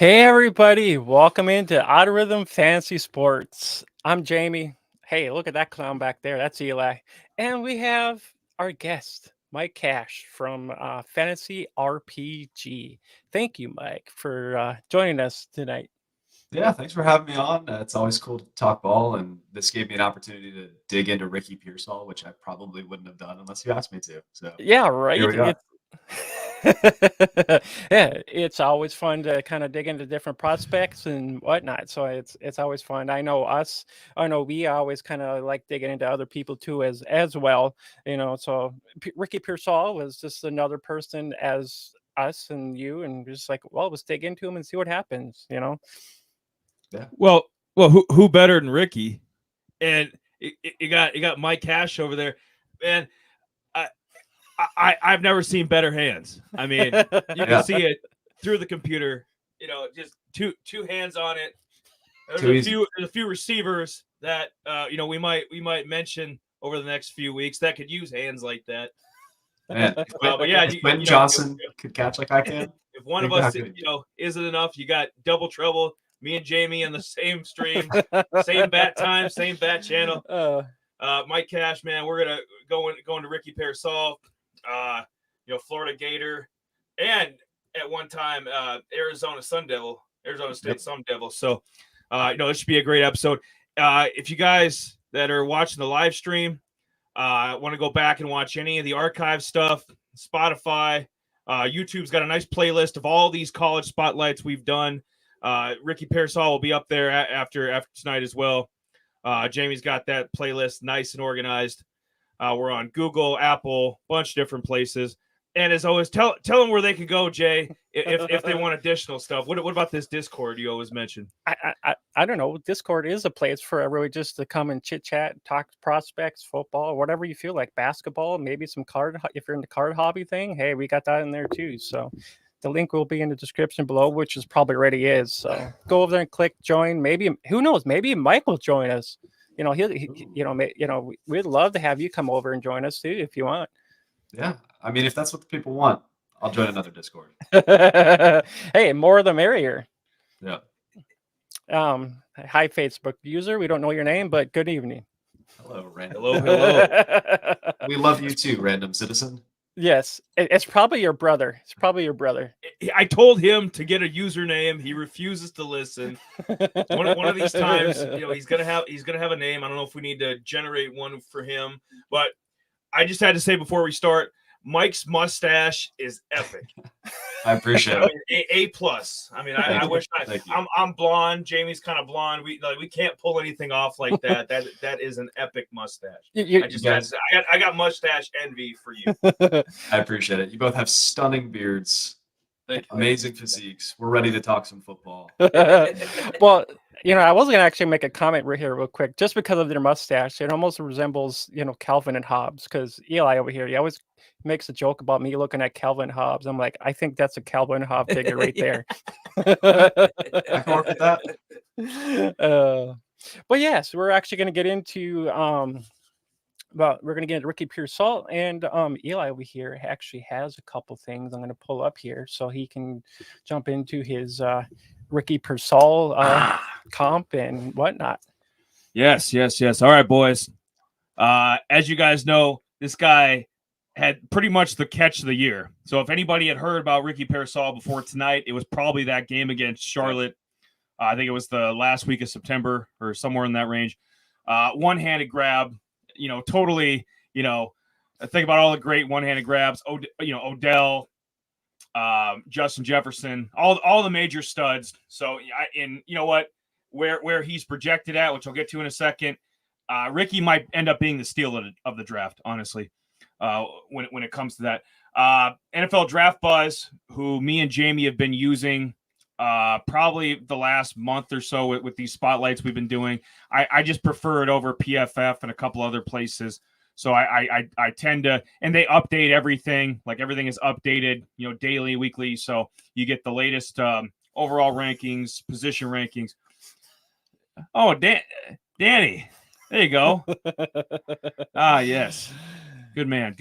Hey everybody, welcome into Odd Rhythm Fantasy Sports. I'm Jamie. Hey, look at that clown back there. That's Eli. And we have our guest, Mike Cash from Fantasy RPG. Thank you, Mike, for joining us tonight. Yeah, thanks for having me on. It's always cool to talk ball, and this gave me an opportunity to dig into Ricky Pearsall, which I probably wouldn't have done unless you asked me to. So Yeah, here right. we are. It's yeah, it's always fun to kind of dig into different prospects and whatnot. So it's always fun. I know we always kind of like digging into other people too as well. So Ricky Pearsall was just another person as us and you, and just like, well, let's dig into him and see what happens. Yeah, Well, who better than Ricky? And you got Mike Cash over there, man. I, I've never seen better hands. I mean, you can yeah, see it through the computer. Just two hands on it. There's too a easy. few there's a few receivers that we might mention over the next few weeks that could use hands like that. Man, if, But yeah, if Quentin Johnson could catch like I can, if one of think about how us good he'd be. isn't enough, you got double trouble. Me and Jamie on the same stream, same bat time, same bat channel. uh, Mike Cash, man, we're gonna go into Ricky Pearsall, uh, Florida Gator, and at one time Arizona State Yep. Sun Devil. So, this should be a great episode. If you guys that are watching the live stream want to go back and watch any of the archive stuff, Spotify, YouTube's got a nice playlist of all these college spotlights we've done. Ricky Pearsall will be up there after tonight as well. Jamie's got that playlist nice and organized. We're on Google, Apple, bunch of different places. And as always, tell them where they can go, Jay, if they want additional stuff. What about this Discord you always mention? I don't know. Discord is a place for everybody just to come and chit chat, talk prospects, football, whatever you feel like, basketball, maybe some card. If you're in the card hobby thing, hey, we got that in there too. So the link will be in the description below, which is probably already is. So go over there and click join. Maybe who knows? Maybe Mike will join us. We'd love to have you come over and join us too if you want. Yeah, I mean, if that's what the people want, I'll join another Discord. Hey, more the merrier. Yeah. Hi, Facebook user. We don't know your name, but good evening. Hello, random. Hello. We love you too, random citizen. Yes, it's probably your brother. It's probably your brother. I told him to get a username. He refuses to listen. One of these times, he's gonna have a name. I don't know if we need to generate one for him, but I just had to say before we start, Mike's mustache is epic. I appreciate it. A plus. I mean, I wish I'm blonde. Jamie's kind of blonde. We can't pull anything off like that. That is an epic mustache. I got mustache envy for you. I appreciate it. You both have stunning beards, amazing physiques. We're ready to talk some football. Well, I was going to actually make a comment right here real quick, just because of their mustache. It almost resembles, Calvin and Hobbes, because Eli over here, he always makes a joke about me looking at Calvin Hobbes. I'm like, I think that's a Calvin Hobbes figure right there. I can work with that. But yes, we're actually going to get into we're going to get into Ricky Pearsall, and Eli over here actually has a couple things I'm going to pull up here so he can jump into his Ricky Pearsall comp and whatnot. Yes. All right, boys. As you guys know, this guy had pretty much the catch of the year. So if anybody had heard about Ricky Pearsall before tonight, it was probably that game against Charlotte. I think it was the last week of September or somewhere in that range. One-handed grab, totally, think about all the great one-handed grabs. Odell, Justin Jefferson, all the major studs. So, you know what, where he's projected at, which I'll get to in a second, Ricky might end up being the steal of the draft, honestly, when it comes to that. NFL Draft Buzz, who me and Jamie have been using probably the last month or so with these spotlights we've been doing. I just prefer it over PFF and a couple other places. So I tend to, and they update everything. Like everything is updated, daily, weekly. So you get the latest overall rankings, position rankings. Oh, Danny, there you go. Yes, good man.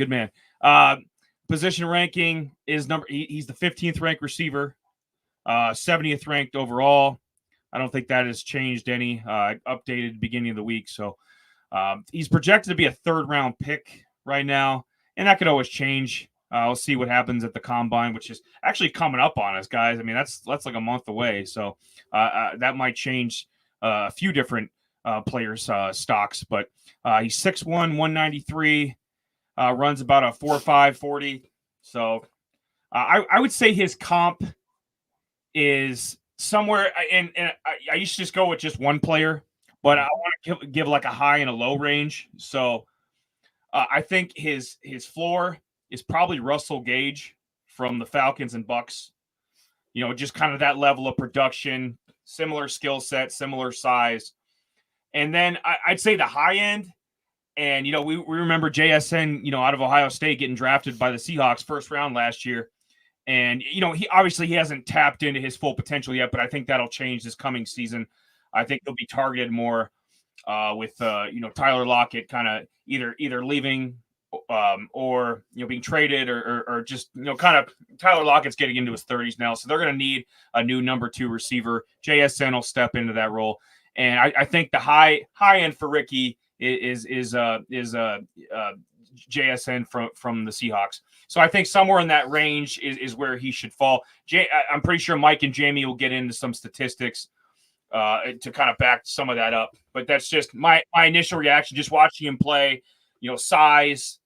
Position ranking is he's the 15th ranked receiver. 70th ranked overall. I don't think that has changed any. Updated beginning of the week. So he's projected to be a 3rd-round pick right now, and that could always change. We'll see what happens at the combine, which is actually coming up on us, guys. I mean, that's like a month away. So that might change a few different players' stocks. But he's 6'1", 193, runs about a 4.5 40. So I would say his comp is somewhere, and I used to just go with just one player, but I want to give like a high and a low range. So I think his floor is probably Russell Gage from the Falcons and Bucks. You know, just kind of that level of production, similar skill set, similar size. And then I'd say the high end, and, you know, we remember JSN, you know, out of Ohio State getting drafted by the Seahawks 1st round last year. And, you know, he hasn't tapped into his full potential yet, but I think that'll change this coming season. I think he'll be targeted more with, you know, Tyler Lockett kind of either leaving or, you know, being traded or just, you know, kind of Tyler Lockett's getting into his 30s now. So they're going to need a new number 2 receiver. JSN will step into that role. And I think the high end for Ricky is JSN from the Seahawks. So I think somewhere in that range is where he should fall. I'm pretty sure Mike and Jamie will get into some statistics to kind of back some of that up. But that's just my initial reaction, just watching him play, you know, size,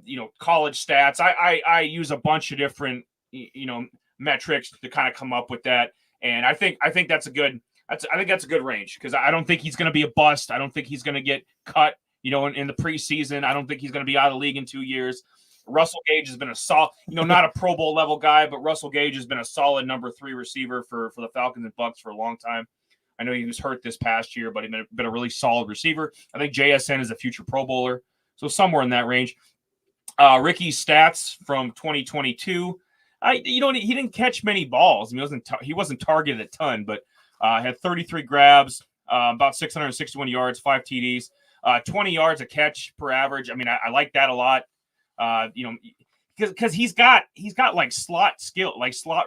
you know, college stats. I use a bunch of different, you know, metrics to kind of come up with that. And I think that's a good range, because I don't think he's going to be a bust. I don't think he's going to get cut, you know, in the preseason. I don't think he's going to be out of the league in 2 years. Russell Gage has been a solid, you know, not a Pro Bowl level guy, but Russell Gage has been a solid number 3 receiver for the Falcons and Bucks for a long time. I know he was hurt this past year, but he's been a really solid receiver. I think JSN is a future Pro Bowler, so somewhere in that range. Ricky's stats from 2022, you know, he didn't catch many balls. I mean, he wasn't targeted a ton, but had 33 grabs, about 661 yards, 5 TDs, 20 yards a catch per average. I mean, I like that a lot. You know, because he's got like slot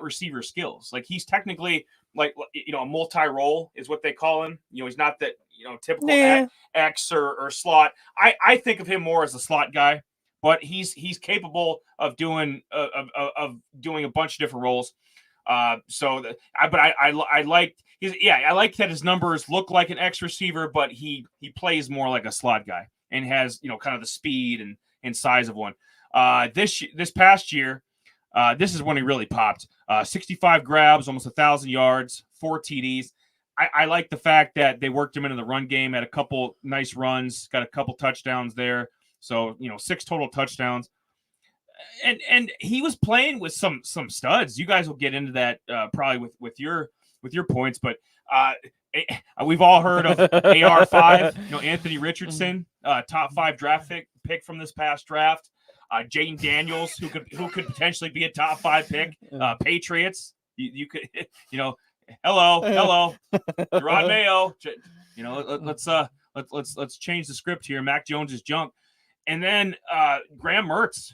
receiver skills. Like, he's technically like, you know, a multi-role is what they call him. You know, he's not that, you know, typical X or slot. I think of him more as a slot guy, but he's capable of doing a bunch of different roles. I like that his numbers look like an X receiver, but he plays more like a slot guy and has, you know, kind of the speed and size of one. This past year, this is when he really popped. 65 grabs, almost 1,000 yards, 4 TDs. I like the fact that they worked him into the run game, had a couple nice runs, got a couple touchdowns there. So, you know, 6 total touchdowns. And he was playing with some studs. You guys will get into that probably with your points, but we've all heard of AR5, you know, Anthony Richardson, top 5 draft pick from this past draft. Jaden Daniels, who could potentially be a top 5 pick. Patriots, you could, you know, hello, Rod Mayo. You know, let's change the script here. Mac Jones is junk, and then Graham Mertz.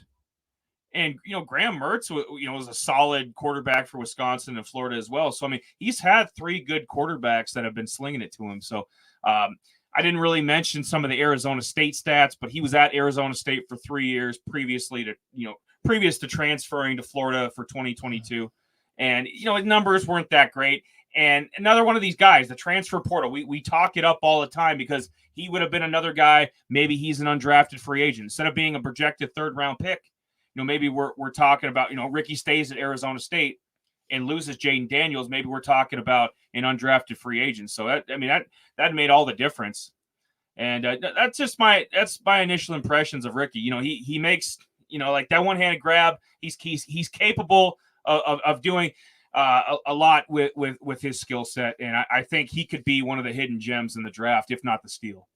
And, you know, Graham Mertz, you know, was a solid quarterback for Wisconsin and Florida as well. So, I mean, he's had 3 good quarterbacks that have been slinging it to him. So, I didn't really mention some of the Arizona State stats, but he was at Arizona State for 3 years previous to transferring to Florida for 2022. And, you know, his numbers weren't that great. And another one of these guys, the transfer portal, we talk it up all the time because he would have been another guy. Maybe he's an undrafted free agent instead of being a projected 3rd-round pick. You know, maybe we're talking about, you know, Ricky stays at Arizona State and loses Jaden Daniels. Maybe we're talking about an undrafted free agent. So that made all the difference. And that's my initial impressions of Ricky. You know, he makes, you know, like that one-handed grab. He's capable of doing a lot with his skill set, and I think he could be one of the hidden gems in the draft, if not the steal.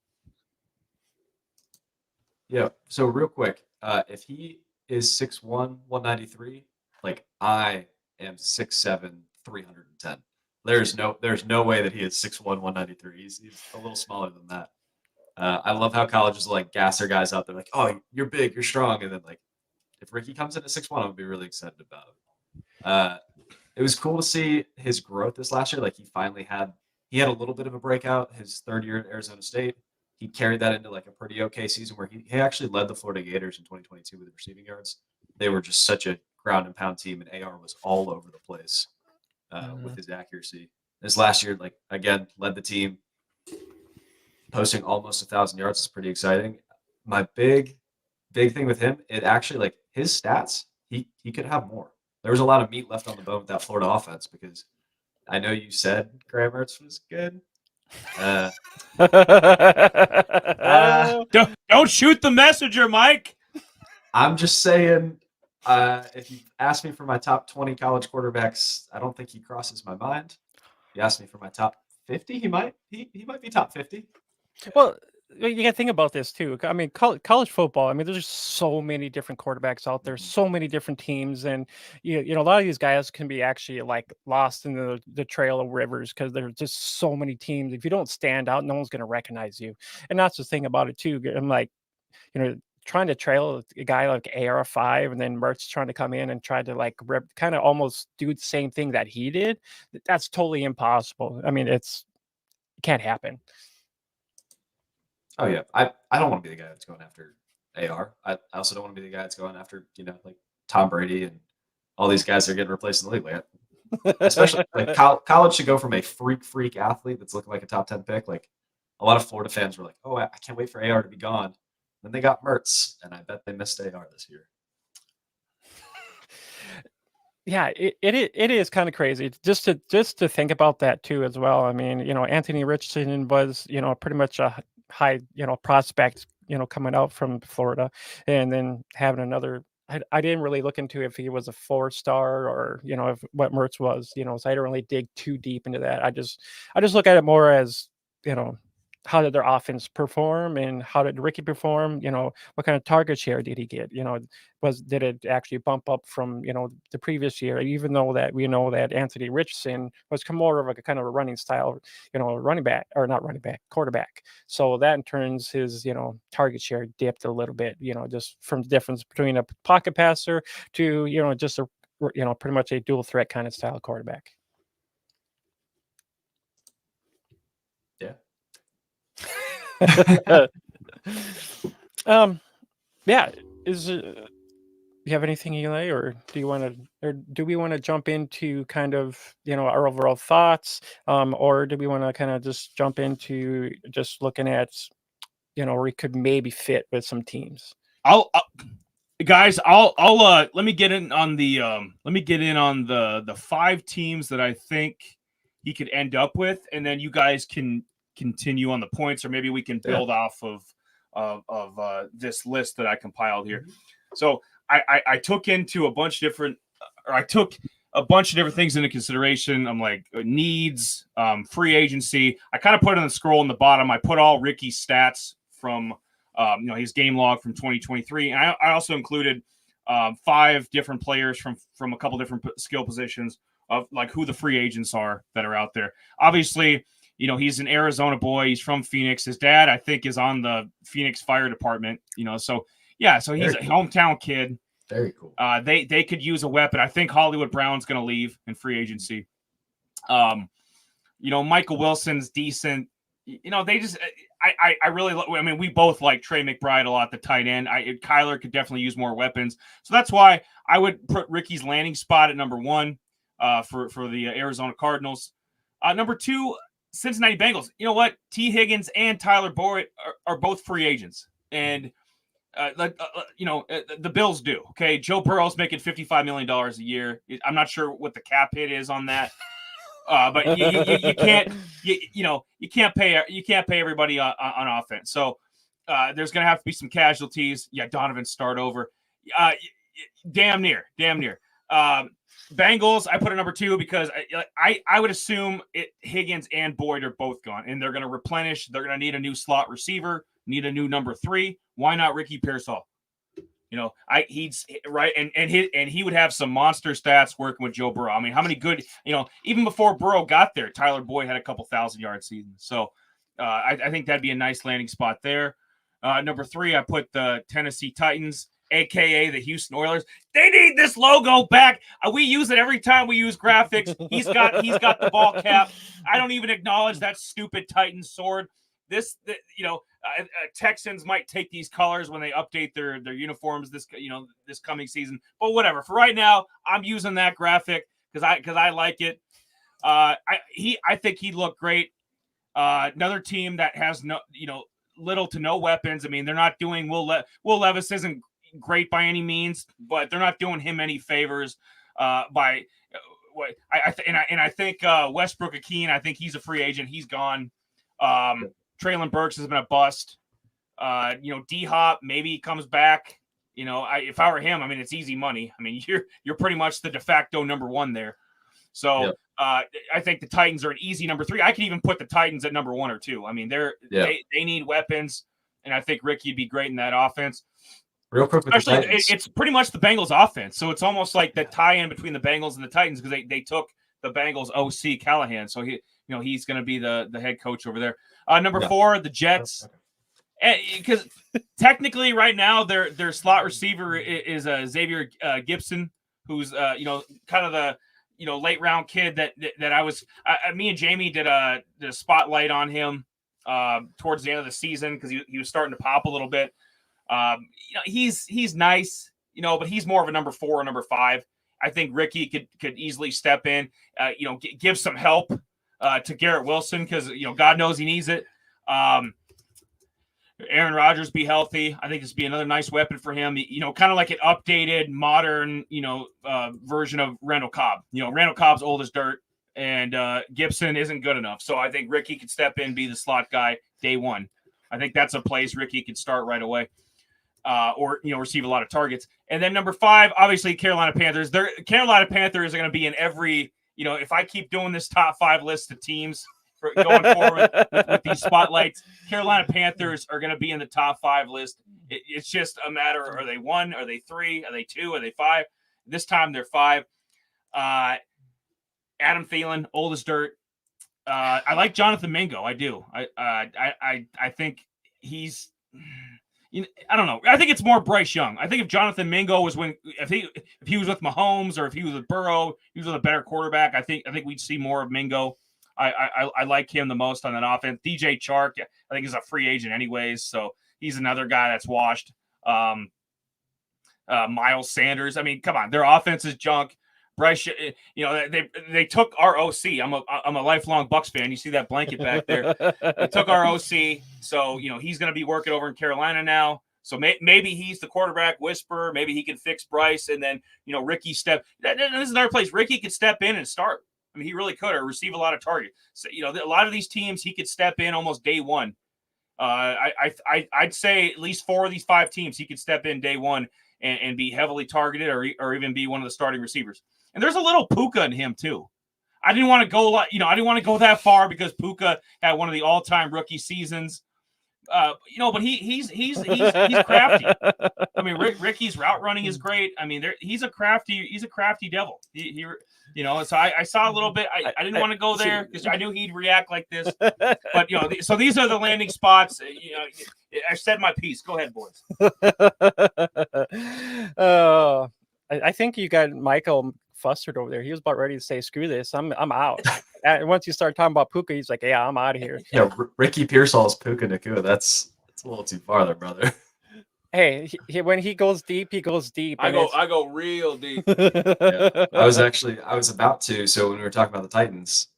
Yeah. So real quick, if he is 6'1", 193, like I am 6'7", 310. There's no way that he is 6'1", 193. He's a little smaller than that. I love how colleges like gas their guys out there like, oh, you're big, you're strong, and then like if Ricky comes in at 6'1", I'm gonna be really excited about it. it was cool to see his growth this last year. Like he had a little bit of a breakout his third year at Arizona State. He carried that into like a pretty okay season where he actually led the Florida Gators in 2022 with receiving yards. They were just such a ground and pound team, and AR was all over the place with his accuracy. This last year, like again, led the team, posting almost 1,000 yards is pretty exciting. My big thing with him, it actually like his stats, he could have more. There was a lot of meat left on the bone with that Florida offense because I know you said Graham Mertz was good. Don't shoot the messenger, Mike. I'm just saying, if you ask me for my top 20 college quarterbacks, I don't think he crosses my mind. If you ask me for my top 50, he might be top 50. Well, you got to think about this too. I mean, college football. I mean, there's just so many different quarterbacks out there, so many different teams, and you know, a lot of these guys can be actually like lost in the trail of rivers because there's just so many teams. If you don't stand out, no one's going to recognize you. And that's the thing about it too. I'm like, you know, trying to trail a guy like AR5 and then Mertz trying to come in and try to like kind of almost do the same thing that he did. That's totally impossible. I mean, it can't happen. Oh yeah, I don't want to be the guy that's going after AR. I also don't want to be the guy that's going after like Tom Brady and all these guys that are getting replaced in the league. Like, especially like college should go from a freak athlete that's looking like a top 10 pick. Like a lot of Florida fans were like, "Oh, I can't wait for AR to be gone." Then they got Mertz, and I bet they missed AR this year. Yeah, it is kind of crazy just to think about that too as well. I mean, you know, Anthony Richardson was, you know, pretty much a high, you know, prospect, you know, coming out from Florida, and then having another. I didn't really look into if he was a 4-star or, you know, if what Mertz was, you know, so I didn't really dig too deep into that. I just look at it more as, you know, how did their offense perform and how did Ricky perform? You know, what kind of target share did he get? You know, did it actually bump up from, you know, the previous year? Even though that we know that Anthony Richardson was more of a kind of a running style, you know, running back or not running back, quarterback. So that in turns his, you know, target share dipped a little bit. You know, just from the difference between a pocket passer to, you know, just a, you know, pretty much a dual threat kind of style quarterback. Yeah. Yeah. You have anything, Eli, or do we want to jump into kind of, you know, our overall thoughts, or do we want to kind of just jump into just looking at, you know, where we could maybe fit with some teams? Guys, let me get in on the 5 teams that I think he could end up with, and then you guys can continue on the points, or maybe we can build off of this list that I compiled here. So I took a bunch of different things into consideration. I'm like needs, free agency. I kind of put on the scroll in the bottom. I put all Ricky's stats from you know, his game log from 2023. And I also included 5 different players from a couple different skill positions of like who the free agents are that are out there. Obviously, you know, he's an Arizona boy. He's from Phoenix. His dad, I think, is on the Phoenix Fire Department. You know, so yeah, so he's a hometown kid. Very cool. They could use a weapon. I think Hollywood Brown's going to leave in free agency. You know, Michael Wilson's decent. You know, they just I really I mean, we both like Trey McBride a lot, the tight end. Kyler could definitely use more weapons. So that's why I would put Ricky's landing spot at number 1 for the Arizona Cardinals. Number 2, Cincinnati Bengals. You know what? T. Higgins and Tyler Boyd are both free agents. And you know, the Bills do. Okay, Joe Burrow's making $55 million a year. I'm not sure what the cap hit is on that, but you can't you can't pay everybody on offense. So there's gonna have to be some casualties. Yeah, Donovan start over. Damn near. Bengals, I put at number 2 because I would assume Higgins and Boyd are both gone, and they're going to replenish. They're going to need a new slot receiver, need a new number 3. Why not Ricky Pearsall? You know, he's right, and he would have some monster stats working with Joe Burrow. I mean, how many good, you know, even before Burrow got there, Tyler Boyd had a couple 1,000-yard seasons. So I think that'd be a nice landing spot there. Number 3, I put the Tennessee Titans. aka the Houston Oilers. They need this logo back. We use it every time we use graphics. He's got the ball cap. I don't even acknowledge that stupid Titan sword. Texans might take these colors when they update their uniforms this coming season. But whatever. For right now, I'm using that graphic because I like it. I think he looked great. Another team that has little to no weapons. I mean, they're not doing Will Levis isn't great by any means, but they're not doing him any favors. I think Westbrook Akeen, I think he's a free agent. He's gone. Traylon Burks has been a bust. D-Hop, maybe he comes back. If I were him, I mean, it's easy money. I mean, you're pretty much the de facto number one there. So I think the Titans are an easy number 3. I could even put the Titans at number 1 or 2. I mean, they need weapons, and I think Ricky would be great in that offense. Real quick, especially it's pretty much the Bengals offense. So it's almost like the tie-in between the Bengals and the Titans because they took the Bengals OC Callahan. So he's going to be the head coach over there. Number 4, the Jets. Because technically right now their slot receiver is Xavier Gibson, who's kind of the late round kid that I was me and Jamie did a spotlight on him towards the end of the season because he was starting to pop a little bit. He's nice, but he's more of a number 4 or number 5. I think Ricky could easily step in, give some help to Garrett Wilson because God knows he needs it. Aaron Rodgers be healthy. I think this would be another nice weapon for him. Kind of like an updated, modern, version of Randall Cobb. Randall Cobb's old as dirt, and Gibson isn't good enough. So I think Ricky could step in, be the slot guy day one. I think that's a place Ricky could start right away, or receive a lot of targets. And then number 5, obviously Carolina Panthers. Carolina Panthers are going to be in every. If I keep doing this top 5 list of teams going forward with these spotlights, Carolina Panthers are going to be in the top 5 list. It's just a matter: are they 1? Are they 3? Are they 2? Are they 5? This time they're 5. Adam Thielen, old as dirt. I like Jonathan Mingo. I do. I think he's. I don't know. I think it's more Bryce Young. I think if Jonathan Mingo was if he was with Mahomes or if he was with Burrow, he was with a better quarterback. I think we'd see more of Mingo. I like him the most on that offense. DJ Chark, I think, is a free agent anyways, so he's another guy that's washed. Miles Sanders. I mean, come on, their offense is junk. Bryce, they took our OC. I'm a lifelong Bucs fan. You see that blanket back there. They took our OC, so he's going to be working over in Carolina now. So maybe he's the quarterback whisperer. Maybe he can fix Bryce, and then Ricky step. This is another place Ricky could step in and start. I mean, he really could, or receive a lot of targets. So, a lot of these teams he could step in almost day one. I'd say at least 4 of these 5 teams he could step in day one and be heavily targeted, or even be one of the starting receivers. And there's a little Puka in him too. I didn't want to go, I didn't want to go that far because Puka had one of the all-time rookie seasons. But he's crafty. I mean, Ricky's route running is great. I mean, he's a crafty devil. So I saw a little bit. I didn't want to go there because I knew he'd react like this. But so these are the landing spots. I said my piece. Go ahead, boys. I think you got Michael flustered over there. He was about ready to say, "Screw this, I'm out." And once you start talking about Puka, he's like, "Yeah, I'm out of here." Yeah, Ricky Pearsall's Puka Nakua. That's a little too far there, brother. Hey, when he goes deep, he goes deep. I go real deep. Yeah. I was about to. So when we were talking about the Titans,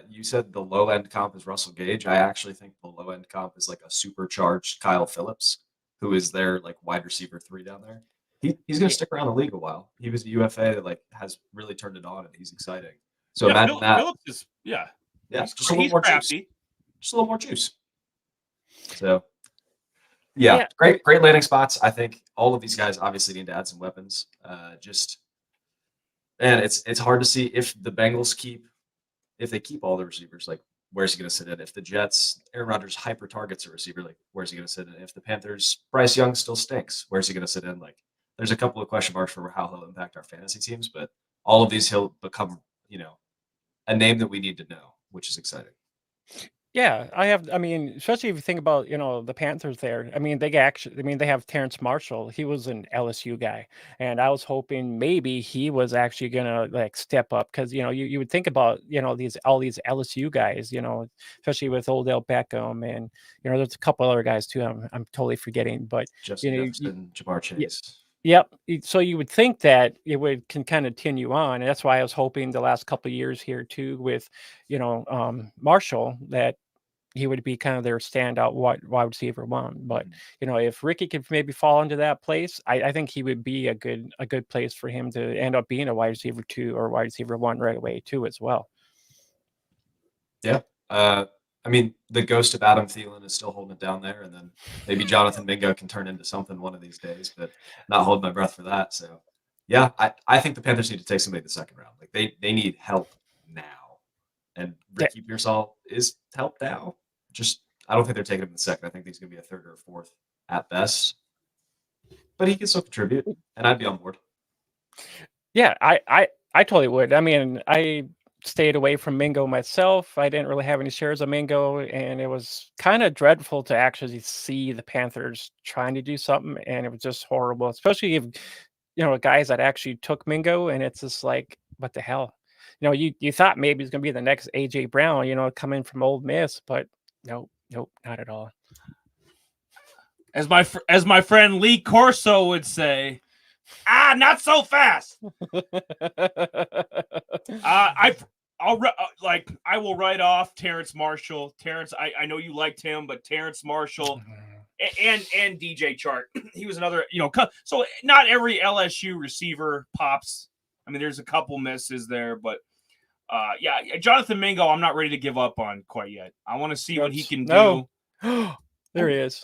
you said the low end comp is Russell Gage. I actually think the low end comp is like a supercharged Kyle Phillips, who is their like wide receiver 3 down there. He's going to stick around the league a while. He was a UFA that has really turned it on, and he's exciting. So imagine that. Phillips is just a little more crafty. juice. Just a little more juice. So great landing spots. I think all of these guys obviously need to add some weapons. It's hard to see if the Bengals keep all the receivers. Like, where's he going to sit in? If the Jets, Aaron Rodgers hyper targets a receiver, like, where's he going to sit in? If the Panthers, Bryce Young still stinks, where's he going to sit in? Like, there's a couple of question marks for how he'll impact our fantasy teams, but all of these he'll become, a name that we need to know, which is exciting. Yeah, I have. I mean, especially if you think about, the Panthers there. I mean, they have Terrence Marshall. He was an LSU guy, and I was hoping maybe he was actually gonna like step up because you would think about all these LSU guys, especially with Odell Beckham and there's a couple other guys too. I'm totally forgetting, but you Justin know, Jefferson, Jamar you, Chase. Yep. So you would think that it would can kind of continue on, and that's why I was hoping the last couple of years here too with, Marshall, that he would be kind of their standout wide receiver one. But if Ricky could maybe fall into that place, I think he would be a good place for him to end up being a wide receiver two or wide receiver one right away too as well. Yeah. I mean, the ghost of Adam Thielen is still holding it down there, and then maybe Jonathan Mingo can turn into something one of these days, but not holding my breath for that. So, yeah, I think the Panthers need to take somebody in the second round. Like they need help now, and Yeah. Ricky Pearsall is help now. Just I don't think they're taking him in the second. I think he's going to be a third or a fourth at best, but he can still contribute, and I'd be on board. Yeah, I totally would. I mean, I stayed away from Mingo myself. I didn't really have any shares of Mingo, and it was kind of dreadful to actually see the Panthers trying to do something, and it was just horrible. Especially if guys that actually took Mingo, and it's just like, what the hell? You thought maybe it's gonna be the next AJ Brown, coming from Ole Miss, but nope, not at all. As my friend Lee Corso would say, not so fast. I will write off Terrence Marshall. Terrence, I know you liked him, but Terrence Marshall and DJ Chark, he was another, so not every LSU receiver pops. I mean, there's a couple misses there, but yeah, Jonathan Mingo, I'm not ready to give up on quite yet. I want to see what he can do. There he is.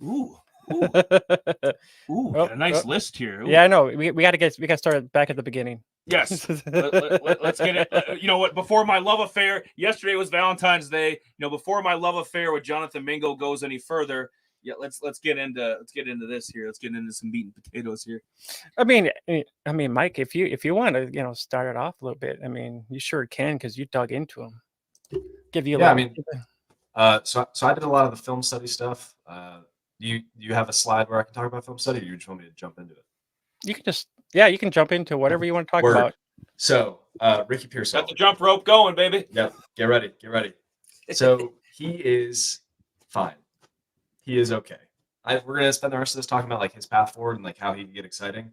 Ooh, Oh, got a nice list here. Ooh. Yeah, I know. We got to start back at the beginning. Yes. Let's get it. You know what? Before my love affair, yesterday was Valentine's Day. Before my love affair with Jonathan Mingo goes any further, let's get into this here. Let's get into some meat and potatoes here. I mean, Mike, if you want to, start it off a little bit, I mean, you sure can because you dug into him. Give you a Yeah, little. so I did a lot of the film study stuff. You have a slide where I can talk about film study, or you just want me to jump into it? You can jump into whatever you want to talk about. So, Ricky Pearsall. Got the jump rope going, baby. Yep. Get ready. So he is fine. He is okay. We're gonna spend the rest of this talking about like his path forward and like how he can get exciting.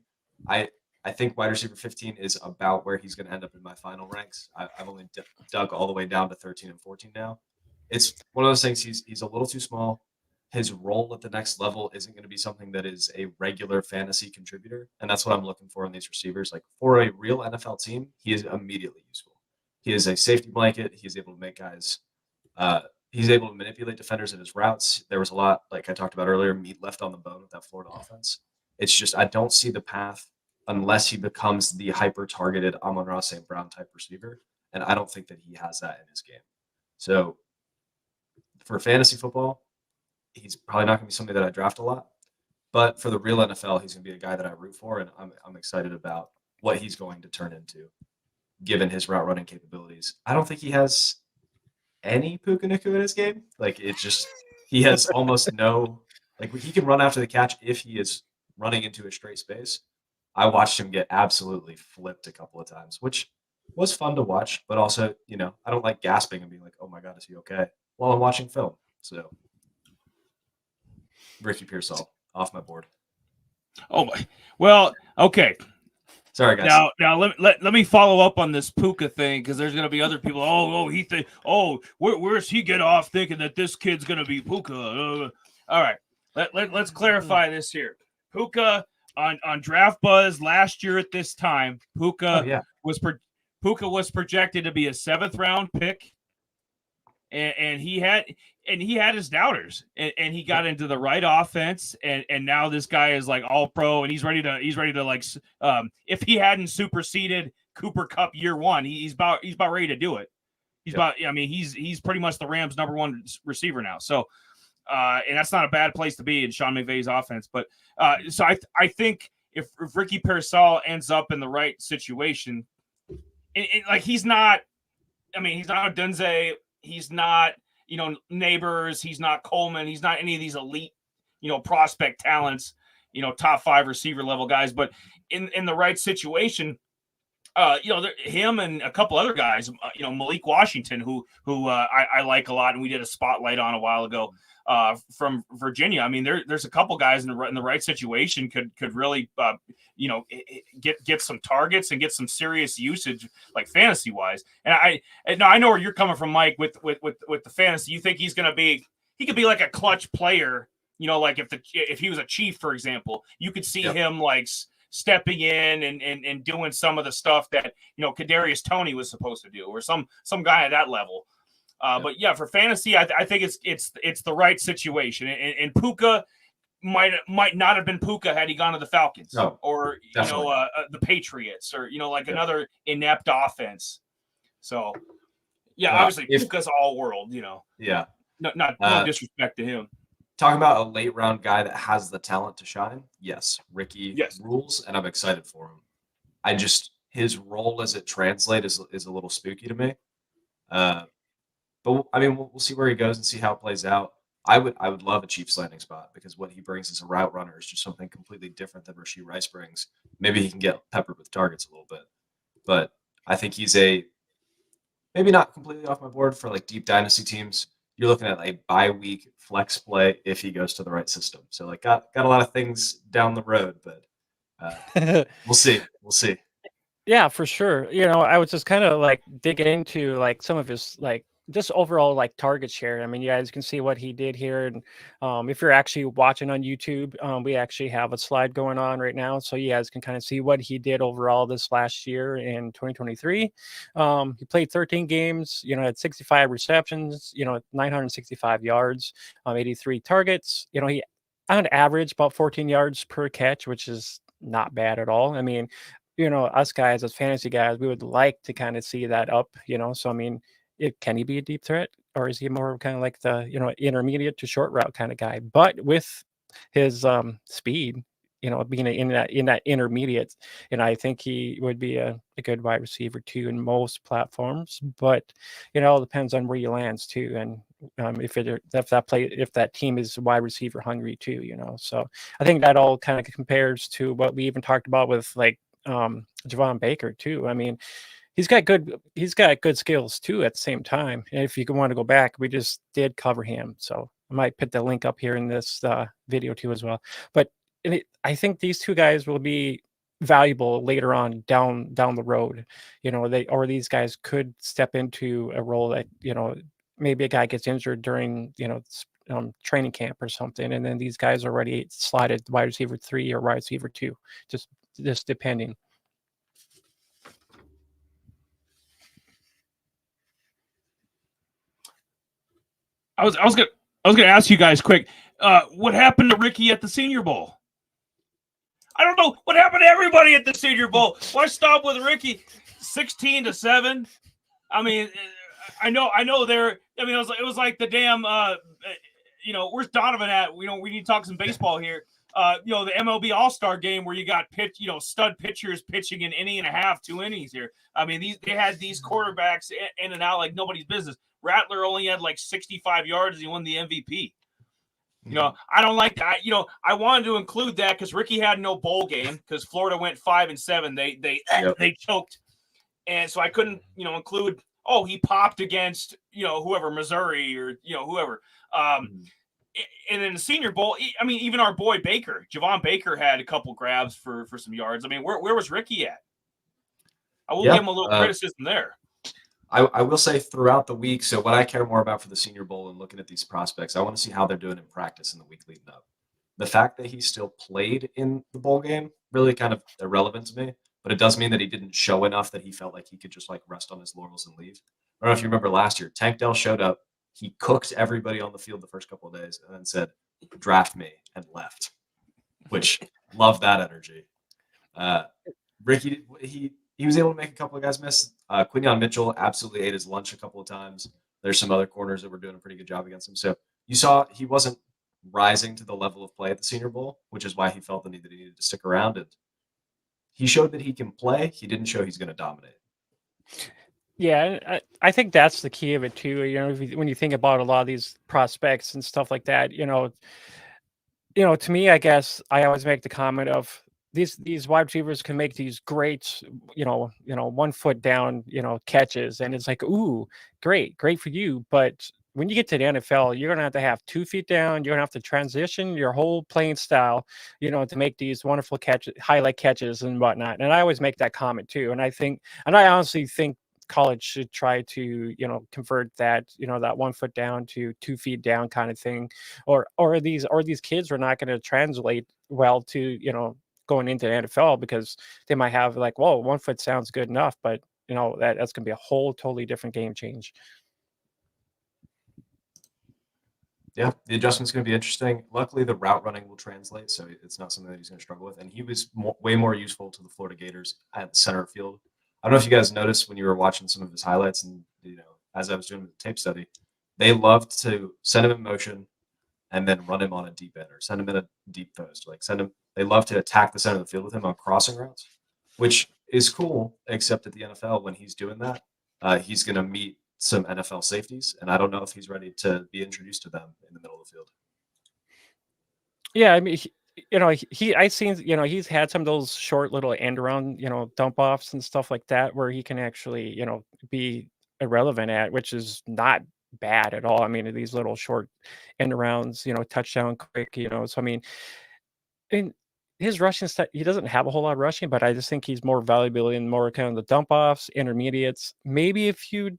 I think wide receiver 15 is about where he's gonna end up in my final ranks. I've only dug all the way down to 13 and 14 now. It's one of those things. He's a little too small. His role at the next level isn't going to be something that is a regular fantasy contributor. And that's what I'm looking for in these receivers. Like for a real NFL team, he is immediately useful. He is a safety blanket. He's able to make guys, he's able to manipulate defenders in his routes. There was a lot, like I talked about earlier, meat left on the bone with that Florida offense. It's just, I don't see the path unless he becomes the hyper-targeted Amon-Ra St. Brown type receiver. And I don't think that he has that in his game. So for fantasy football, he's probably not going to be somebody that I draft a lot, but for the real NFL, he's going to be a guy that I root for, and I'm excited about what he's going to turn into, given his route running capabilities. I don't think he has any Puka Nacua in his game. Like he has almost no. Like he can run after the catch if he is running into a straight space. I watched him get absolutely flipped a couple of times, which was fun to watch, but also I don't like gasping and being like, "Oh my God, is he okay?" while I'm watching film. So. Ricky Pearsall off my board. Oh my! Well, okay. Sorry, guys. Now let me follow up on this Puka thing because there's gonna be other people. Where's he get off thinking that this kid's gonna be Puka? All right, let's clarify this here. Puka on Draft Buzz last year at this time, Puka was projected to be a 7th round pick. And he had his doubters, and he got into the right offense, and now this guy is like all pro, and he's ready to like if he hadn't superseded Cooper Kupp year 1, he's about ready to do it. He's pretty much the Rams' #1 receiver now. So and that's not a bad place to be in Sean McVay's offense. But so I think if Ricky Pearsall ends up in the right situation, like he's not Dunze. He's not Neighbors. He's not Coleman. He's not any of these elite, prospect talents, top 5 receiver level guys. But in the right situation, him and a couple other guys, Malik Washington, who I like a lot, and we did a spotlight on a while ago from Virginia. I mean, there's a couple guys in the right situation could really, get some targets and get some serious usage, like fantasy wise. And I know where you're coming from, Mike, with the fantasy. You think he could be like a clutch player, like if he was a Chief, for example, you could see him like stepping in and doing some of the stuff that Kadarius Toney was supposed to do, or some guy at that level. But yeah, for fantasy, I think it's the right situation. And Puka might not have been Puka had he gone to the Falcons, or the Patriots, or another inept offense. So yeah, obviously Puka's all world. Yeah, no disrespect to him. Talking about a late round guy that has the talent to shine, yes, Ricky rules, and I'm excited for him. His role as it translates is a little spooky to me. But I mean, we'll see where he goes and see how it plays out. I would love a Chiefs landing spot, because what he brings as a route runner is just something completely different than Rashee Rice brings. Maybe he can get peppered with targets a little bit, but I think he's maybe not completely off my board for like deep dynasty teams. You're looking at a bye-week flex play if he goes to the right system. So got a lot of things down the road, but we'll see. We'll see. Yeah, for sure. I was just kind of like digging into like some of his like just overall like target share. I mean, you guys can see what he did here, and if you're actually watching on YouTube, we actually have a slide going on right now, so you guys can kind of see what he did overall this last year in 2023. He played 13 games, had 65 receptions, 965 yards, 83 targets. He on average about 14 yards per catch, which is not bad at all. I mean, us guys as fantasy guys, we would like to kind of see that up, so I mean, can he be a deep threat, or is he more kind of like the intermediate to short route kind of guy? But with his speed, being in that intermediate, and I think he would be a good wide receiver too in most platforms. But it all depends on where he lands too, and if that team is wide receiver hungry too, So I think that all kind of compares to what we even talked about with like Javon Baker too. I mean, he's got good skills too at the same time. And if you want to go back, we just did cover him, so I might put the link up here in this video too as well. But I think these two guys will be valuable later on down the road. These guys could step into a role that maybe a guy gets injured during training camp or something, and then these guys are already slotted wide receiver 3 or wide receiver 2, just depending. I was gonna ask you guys quick. What happened to Ricky at the Senior Bowl? I don't know what happened to everybody at the Senior Bowl. Why stop with Ricky? 16-7. I mean, I know there. I mean, it was like the damn. Where's Donovan at? We need to talk some baseball here. The MLB All-Star game where you got stud pitchers pitching an inning and a half, 2 innings here. I mean, they had these quarterbacks in and out like nobody's business. Rattler only had like 65 yards. He won the MVP. I don't like that. I wanted to include that because Ricky had no bowl game because Florida went 5-7. They choked, and so I couldn't include. Oh, he popped against whoever, Missouri or whoever. And in the Senior Bowl, I mean, even our boy Baker, Javon Baker, had a couple grabs for some yards. I mean, where was Ricky at? I will give him a little criticism there. I will say throughout the week, so what I care more about for the Senior Bowl and looking at these prospects, I want to see how they're doing in practice in the week leading up. The fact that he still played in the bowl game, really kind of irrelevant to me, but it does mean that he didn't show enough that he felt like he could just like rest on his laurels and leave. I don't know if you remember last year, Tank Dell showed up, he cooked everybody on the field the first couple of days and then said, draft me, and left, which love that energy. Ricky, he was able to make a couple of guys miss. Quinyon Mitchell absolutely ate his lunch a couple of times. There's some other corners that were doing a pretty good job against him. So you saw he wasn't rising to the level of play at the Senior Bowl, which is why he felt the need that he needed to stick around. And he showed that he can play. He didn't show he's going to dominate. Yeah, and I think that's the key of it too. When you think about a lot of these prospects and stuff like that, to me, I guess I always make the comment of these wide receivers can make these great, 1 foot down, catches, and it's like, ooh, great for you. But when you get to the NFL, you're gonna have to have 2 feet down. You're gonna have to transition your whole playing style, to make these wonderful catches, highlight catches, and whatnot. And I always make that comment too. And I honestly think college should try to, convert that, that 1 foot down to 2 feet down kind of thing, or these kids are not going to translate well to going into the NFL because they might have like, whoa, 1 foot sounds good enough, but that's going to be a whole totally different game change. Yeah, the adjustment's going to be interesting. Luckily, the route running will translate, so it's not something that he's going to struggle with. And he was way more useful to the Florida Gators at the center field. I don't know if you guys noticed when you were watching some of his highlights, and as I was doing the tape study, they loved to send him in motion and then run him on a deep end or send him in a deep post. Like send him. They love to attack the center of the field with him on crossing routes, which is cool. Except at the NFL, when he's doing that, he's going to meet some NFL safeties, and I don't know if he's ready to be introduced to them in the middle of the field. Yeah, I mean, I seen, he's had some of those short little end around, dump offs and stuff like that where he can actually, be irrelevant at, which is not bad at all. I mean, these little short end arounds, touchdown quick, so I mean, and his rushing stuff, he doesn't have a whole lot of rushing, but I just think he's more valuable in more kind of the dump offs, intermediates, maybe a few,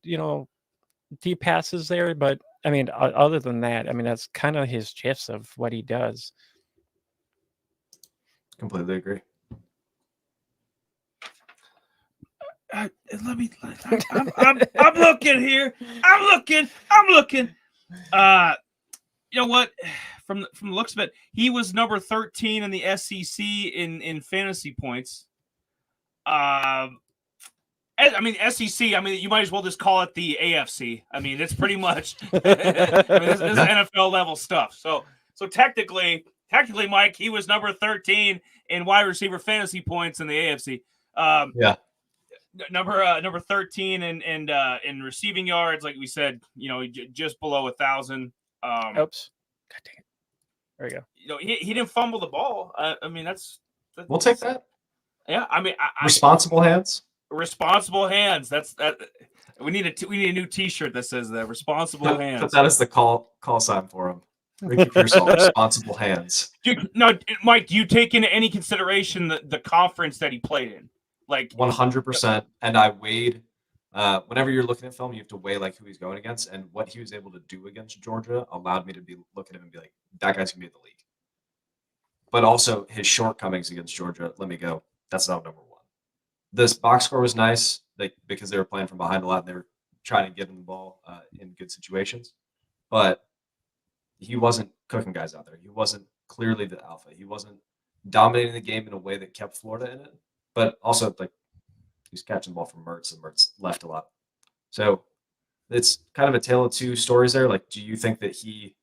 deep passes there. But I mean, other than that, I mean, that's kind of his gist of what he does. Completely agree. I'm looking here. I'm looking. You know what? From the looks of it, he was number 13 in the SEC in fantasy points. I mean, SEC. I mean, you might as well just call it the AFC. I mean, it's pretty much. I mean, this is NFL level stuff. So technically, Mike, he was number 13 in wide receiver fantasy points in the AFC. Yeah. Number 13 in receiving yards, like we said, just below 1,000. Oops. God dang it. There you go. He didn't fumble the ball. I mean, that's We'll take that. Yeah, I mean, responsible hands. Responsible hands. That's that. We need a new T-shirt that says that. Responsible hands. Put that as the call sign for him. Ricky Pearsall, responsible hands. Mike, do you take into any consideration the conference that he played in? Like 100%. And I weighed. Whenever you're looking at film, you have to weigh like who he's going against, and what he was able to do against Georgia allowed me to look at him and be like, that guy's gonna be in the league. But also his shortcomings against Georgia, let me go. That's not number one. This box score was nice, because they were playing from behind a lot and they were trying to get him the ball in good situations. But he wasn't cooking guys out there. He wasn't clearly the alpha. He wasn't dominating the game in a way that kept Florida in it. But also, he's catching the ball from Mertz, and Mertz left a lot. So it's kind of a tale of two stories there. Like, do you think that he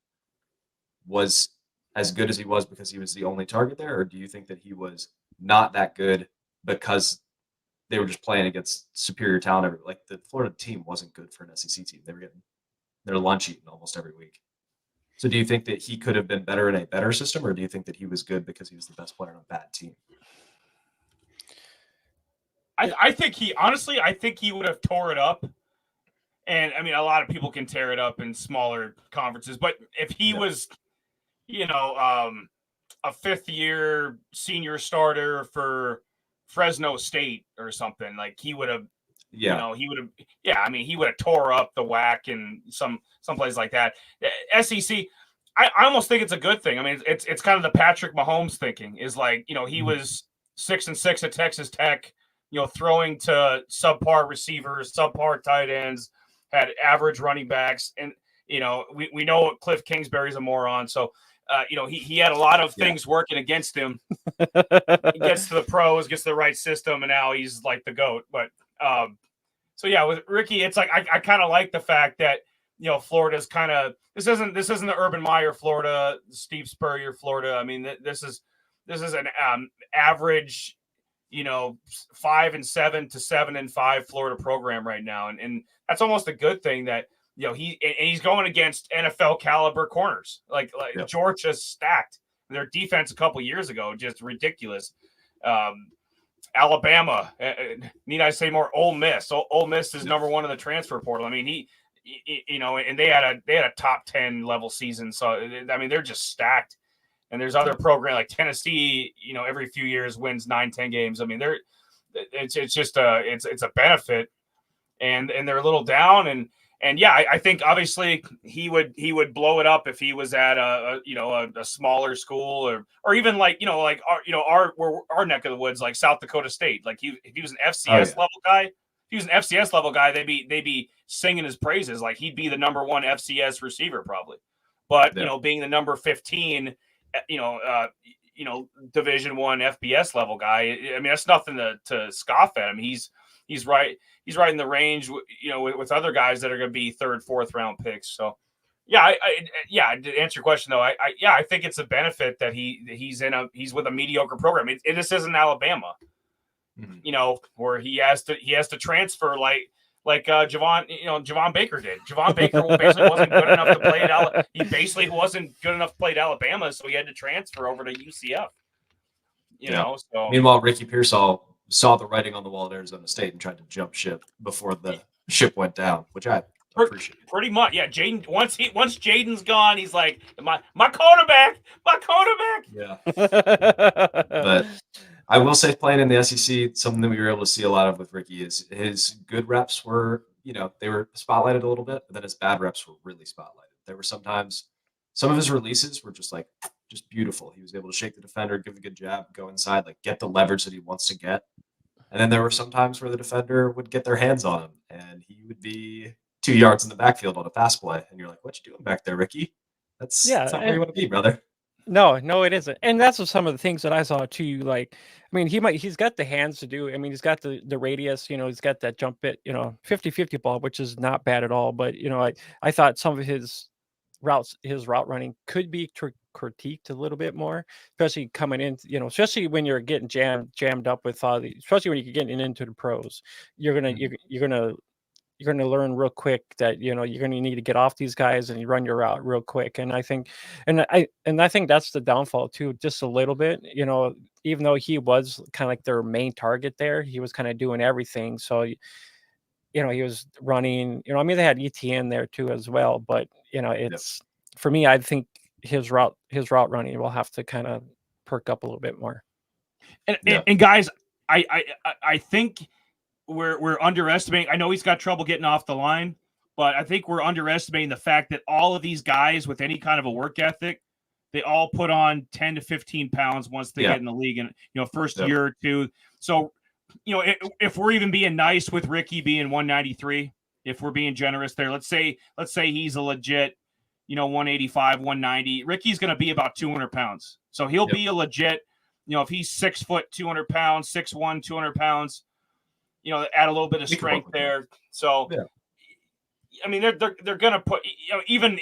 was as good as he was because he was the only target there, or do you think that he was not that good because they were just playing against superior talent? Like, the Florida team wasn't good for an SEC team. They were getting their lunch eaten almost every week. So do you think that he could have been better in a better system, or do you think that he was good because he was the best player on a bad team? I think he would have tore it up. And I mean, a lot of people can tear it up in smaller conferences, but if he was, a fifth-year senior starter for Fresno State or something, like he would have, he would have tore up the WAC and some place like that. SEC, I almost think it's a good thing. I mean, it's kind of the Patrick Mahomes thinking is like, he was 6-6 at Texas Tech, throwing to subpar receivers, subpar tight ends, had average running backs. And, we know Cliff Kingsbury's a moron. So, he had a lot of things working against him. He gets to the pros, gets to the right system, and now he's like the GOAT. But so yeah, with Ricky, it's like I kind of like the fact that Florida's kind of this isn't the Urban Meyer Florida, Steve Spurrier Florida. I mean, this is an average, 5-7 to 7-5 Florida program right now. And that's almost a good thing that, he's going against NFL caliber corners. Like Georgia's stacked. Their defense a couple years ago, just ridiculous. Alabama, need I say more? Ole Miss. Ole Miss is number one in the transfer portal. I mean, and they had a top 10 level season. So I mean, they're just stacked. And there's other programs like Tennessee. Every few years wins 9-10 games. I mean, it's just it's a benefit, and they're a little down. And yeah, I think obviously he would blow it up if he was at a smaller school or even like our neck of the woods, like South Dakota State. Like if he was an FCS level guy, they'd be singing his praises. Like he'd be the number one FCS receiver probably. But being the number 15, Division I FBS level guy, I mean that's nothing to scoff at. I mean he's right. He's right in the range, with other guys that are going to be 3rd, 4th round picks. So, yeah, to answer your question though, I think it's a benefit that he's with a mediocre program. This isn't Alabama, where he has to transfer like Javon Baker did. Javon Baker basically wasn't good enough to play at He basically wasn't good enough to play at Alabama, so he had to transfer over to UCF. So meanwhile, Ricky Pearsall saw the writing on the wall at Arizona State and tried to jump ship before the ship went down, which I appreciate. Pretty much, yeah. Jaden once Jaden's gone, he's like my quarterback. Yeah. But I will say, playing in the SEC, something that we were able to see a lot of with Ricky is his good reps were, they were spotlighted a little bit, but then his bad reps were really spotlighted. There were sometimes some of his releases were just beautiful. He was able to shake the defender, give a good jab, go inside, get the leverage that he wants to get. And then there were some times where the defender would get their hands on him and he would be 2 yards in the backfield on a pass play. And you're like, what you doing back there, Ricky? That's not where you want to be, brother. No, it isn't. And that's some of the things that I saw too. Like, I mean, he's got the hands to do. I mean, he's got the radius, he's got that jump bit, 50-50 ball, which is not bad at all. But, I thought some of his route running could be critiqued a little bit more, especially coming in, especially when you're getting jammed up with especially when you're getting into the pros. You're gonna learn real quick that you're gonna need to get off these guys and you run your route real quick. And I think that's the downfall too, just a little bit. Even though he was kind of like their main target there, he was kind of doing everything. So he was running. I mean, they had ETN there too as well, but it's for me. I think his route running will have to kind of perk up a little bit more. And guys, I think we're underestimating. I know he's got trouble getting off the line, but I think we're underestimating the fact that all of these guys with any kind of a work ethic, they all put on 10 to 15 pounds once they get in the league, and first year or two. So if we're even being nice with Ricky being 193, if we're being generous there, let's say he's a legit 185, 190. Ricky's going to be about 200 pounds. So he'll be a legit, if he's 6 foot, 200 pounds, 6'1", 200 pounds, add a little bit of strength there. So, I mean, they're going to put, even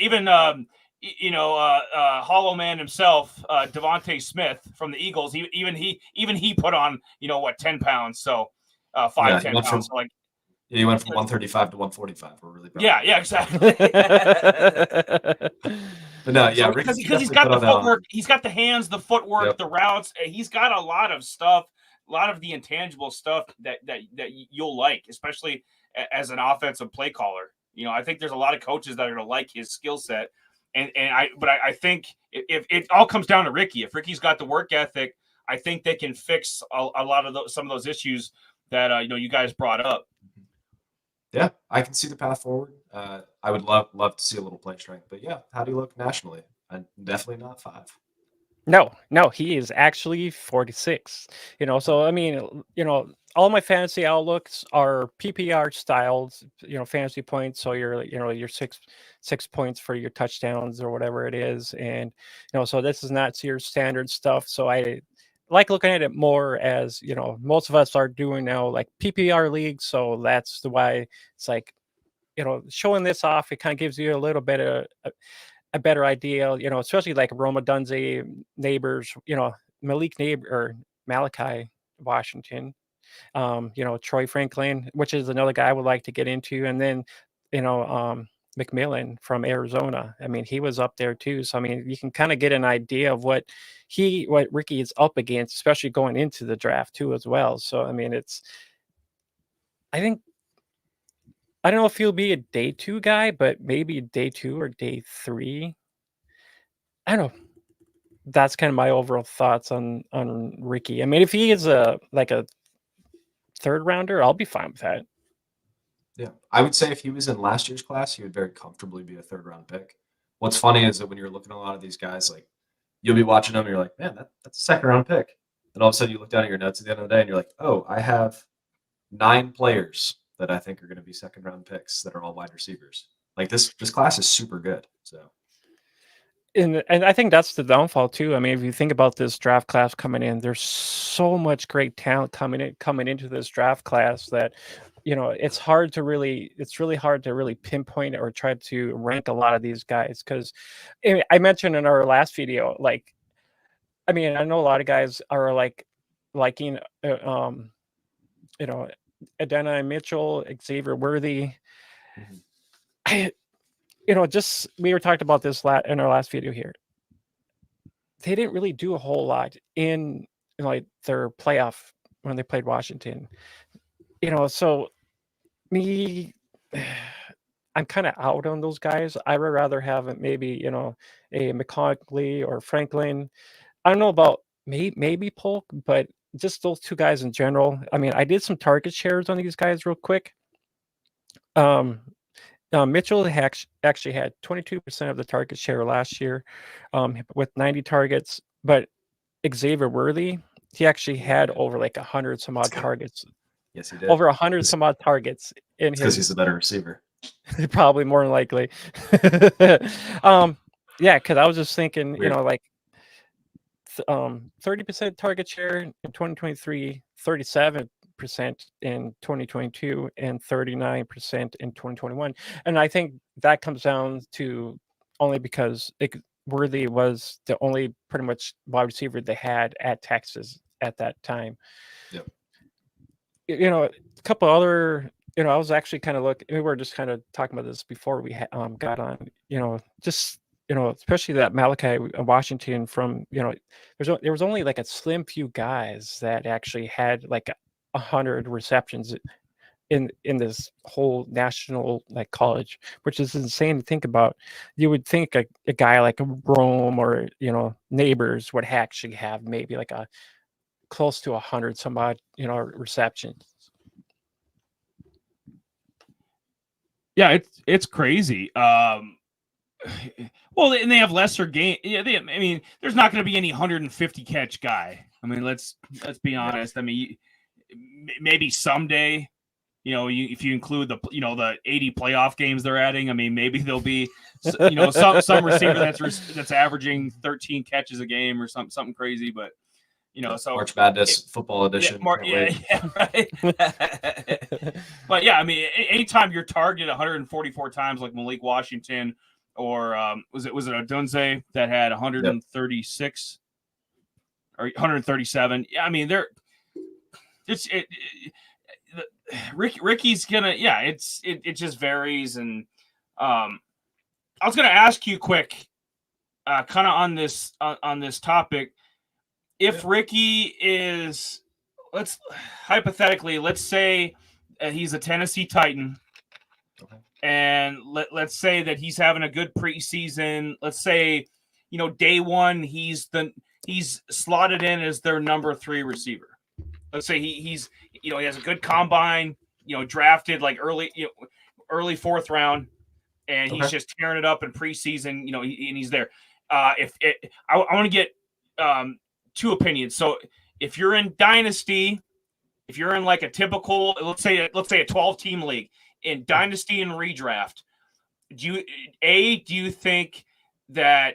Hollow Man himself, Devontae Smith from the Eagles, even he put on, 10 pounds. So 10 pounds. So he went from 135 to 145. We're really proud. Yeah, exactly. But no, yeah, because he's got the footwork, he's got the hands, the footwork, the routes. He's got a lot of stuff, a lot of the intangible stuff that you'll like, especially as an offensive play caller. I think there's a lot of coaches that are going to like his skill set, but I think if it all comes down to Ricky, if Ricky's got the work ethic, I think they can fix a lot of some of those issues that you guys brought up. Yeah, I can see the path forward. I would love to see a little play strength, but yeah, how do you look nationally? Definitely not 5. No, he is actually 46. So I mean, all my fantasy outlooks are PPR styles, fantasy points. So your 6 points for your touchdowns or whatever it is, and so this is not your standard stuff. So I like looking at it more as, most of us are doing now, like PPR leagues. So that's why it's like, showing this off, it kind of gives you a little bit of a better idea, especially like Roma Dunze, Neighbors, Malik Neighbor or Malachi. Washington. Troy Franklin, which is another guy I would like to get into, and then McMillan from Arizona. I mean, he was up there too. So I mean, you can kind of get an idea of what Ricky is up against, especially going into the draft too as well. So I mean, I think I don't know if he'll be a day 2 guy, but maybe day 2 or day 3. I don't know. That's kind of my overall thoughts on Ricky. I mean, if he is a 3rd rounder, I'll be fine with that. Yeah, I would say if he was in last year's class, he would very comfortably be a 3rd-round pick. What's funny is that when you're looking at a lot of these guys, like you'll be watching them, and you're like, man, that's a 2nd-round pick. And all of a sudden, you look down at your notes at the end of the day, and you're like, oh, I have 9 players that I think are going to be 2nd-round picks that are all wide receivers. Like this class is super good. So. And I think that's the downfall too. I mean, if you think about this draft class coming in, there's so much great talent coming into this draft class that it's really hard to really pinpoint or try to rank a lot of these guys, because I mentioned in our last video, like, I mean, I know a lot of guys are liking Adena Mitchell, Xavier Worthy. Just we were talking about this in our last video here. They didn't really do a whole lot in like their playoff when they played Washington. So me, I'm kind of out on those guys. I would rather have maybe a McConkley or Franklin. I don't know about maybe Polk, but just those 2 guys in general. I mean, I did some target shares on these guys real quick. Mitchell actually had 22% of the target share last year, with 90 targets. But Xavier Worthy, he actually had over 100 some odd targets. Yes, he did. Over 100 some odd targets in his. Because he's the better receiver. Probably more than likely. Yeah, because I was just thinking, Weird. 30% target share in 2023, 37% in 2022, and 39% in 2021. And I think that comes down to only because Worthy was the only pretty much wide receiver they had at Texas at that time. Yep. A couple other, I was actually kind of we were just kind of talking about this before we got on, just especially that Malachi Washington from, there was only a slim few guys that actually had 100 receptions in this whole national college, which is insane to think about. You would think a guy like Rome or Neighbors would actually have maybe a close to 100 some odd receptions. Yeah, it's crazy. Well, and they have lesser game. Yeah, I mean, there's not going to be any 150 catch guy. I mean, let's be honest. I mean, maybe someday, if you include the 80 playoff games they're adding, I mean, maybe there'll be some receiver that's averaging 13 catches a game or something crazy. But so March Madness football edition. Yeah, right. But yeah, I mean, anytime you're targeted 144 times like Malik Washington. Or was it Odunze that had 136 or 137? Yeah, I mean Ricky's gonna it just varies. And I was gonna ask you quick, kind of on this topic, if Ricky is, let's say he's a Tennessee Titan. Okay. And let's say that he's having a good preseason. Let's say, day 1, he's slotted in as their number 3 receiver. Let's say he has a good combine, drafted early 4th round, and he's just tearing it up in preseason, and he's there. I want to get 2 opinions. So if you're in Dynasty, if you're in a typical, let's say a 12-team league, in Dynasty and redraft, do you think that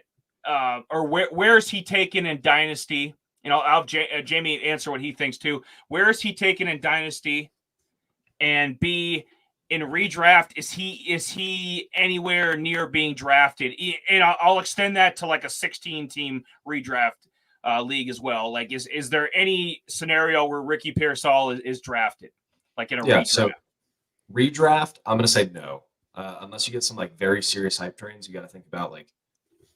or where is he taken in Dynasty? I'll have Jamie answer what he thinks too. Where is he taken in Dynasty? And B, in redraft, is he anywhere near being drafted? And I'll extend that to a 16-team redraft. league as well. Like, is there any scenario where Ricky Pearsall is drafted, like in a Yeah, redraft? so redraft, I'm gonna say no. Unless you get some like very serious hype trains, you got to think about like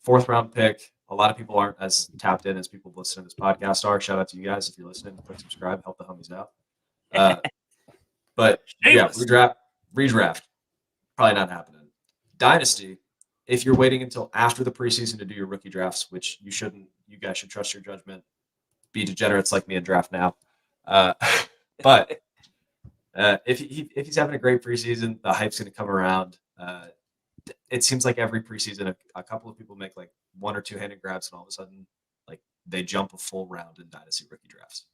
4th round pick. A lot of people aren't as tapped in as people listening to this podcast are. Shout out to you guys if you're listening. Click subscribe, help the homies out. But yeah, redraft, probably not happening. Dynasty, if you're waiting until after the preseason to do your rookie drafts, which you shouldn't, you guys should trust your judgment. Be degenerates like me and draft now. But if he's having a great preseason, the hype's going to come around. It seems like every preseason, a couple of people make like 1 or 2 handed grabs, and all of a sudden, like they jump a full round in dynasty rookie drafts.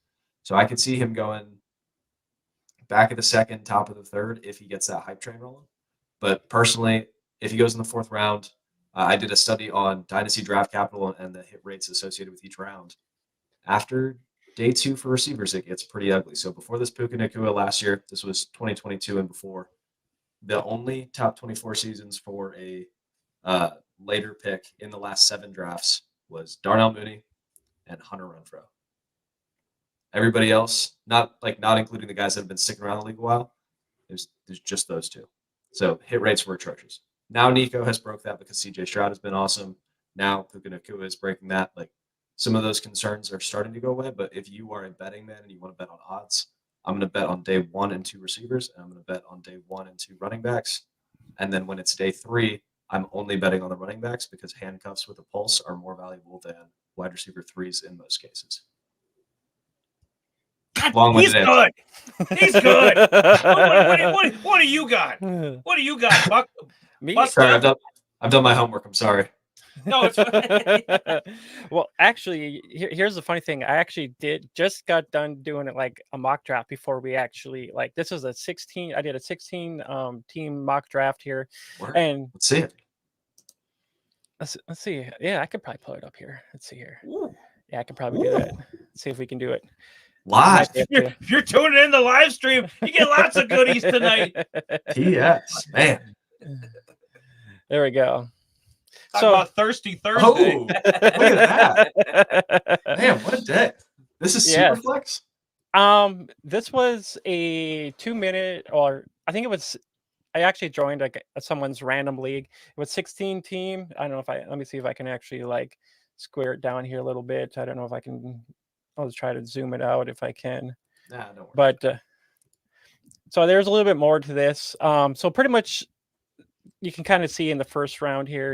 So I could see him going back of the 2nd, top of the 3rd if he gets that hype train rolling. But personally, if he goes in the 4th round, I did a study on dynasty draft capital and the hit rates associated with each round. After day 2 for receivers, it gets pretty ugly. So before this Puka Nacua last year, this was 2022 and before, the only top 24 seasons for a later pick in the last 7 drafts was Darnell Mooney and Hunter Renfrow. Everybody else, not including the guys that have been sticking around the league a while, there's just those 2. So hit rates were atrocious. Now Nico has broke that because CJ Stroud has been awesome. Now Puka Nacua is breaking that. Like, some of those concerns are starting to go away. But if you are a betting man and you want to bet on odds, I'm going to bet on day 1 and 2 receivers, and I'm going to bet on day 1 and 2 running backs. And then when it's day 3, I'm only betting on the running backs because handcuffs with a pulse are more valuable than wide receiver 3s in most cases. God, he's good. He's good. What do you got? What do you got, Buck? Sorry, I've done my homework. I'm sorry. No, it's well, actually, here's the funny thing. I actually just got done doing it like a mock draft before we actually this is a 16. I did a 16 team mock draft here. Word. And let's see it. Let's see. Yeah, I could probably pull it up here. Let's see here. Ooh. Yeah, I can probably do that. Let's see if we can do it live. If you're tuning in the live stream, you get lots of goodies tonight. Yes, man. There we go. Talk about Thirsty Thursday. Oh, look at that. Man, what a day. This is Superflex? This was a 2-minute, or I think it was, I actually joined someone's random league. It was 16 team. I don't know if let me see if I can actually square it down here a little bit. I don't know if I can. I'll just try to zoom it out if I can. Nah, don't worry. But so there's a little bit more to this. So pretty much you can kind of see in the first round here,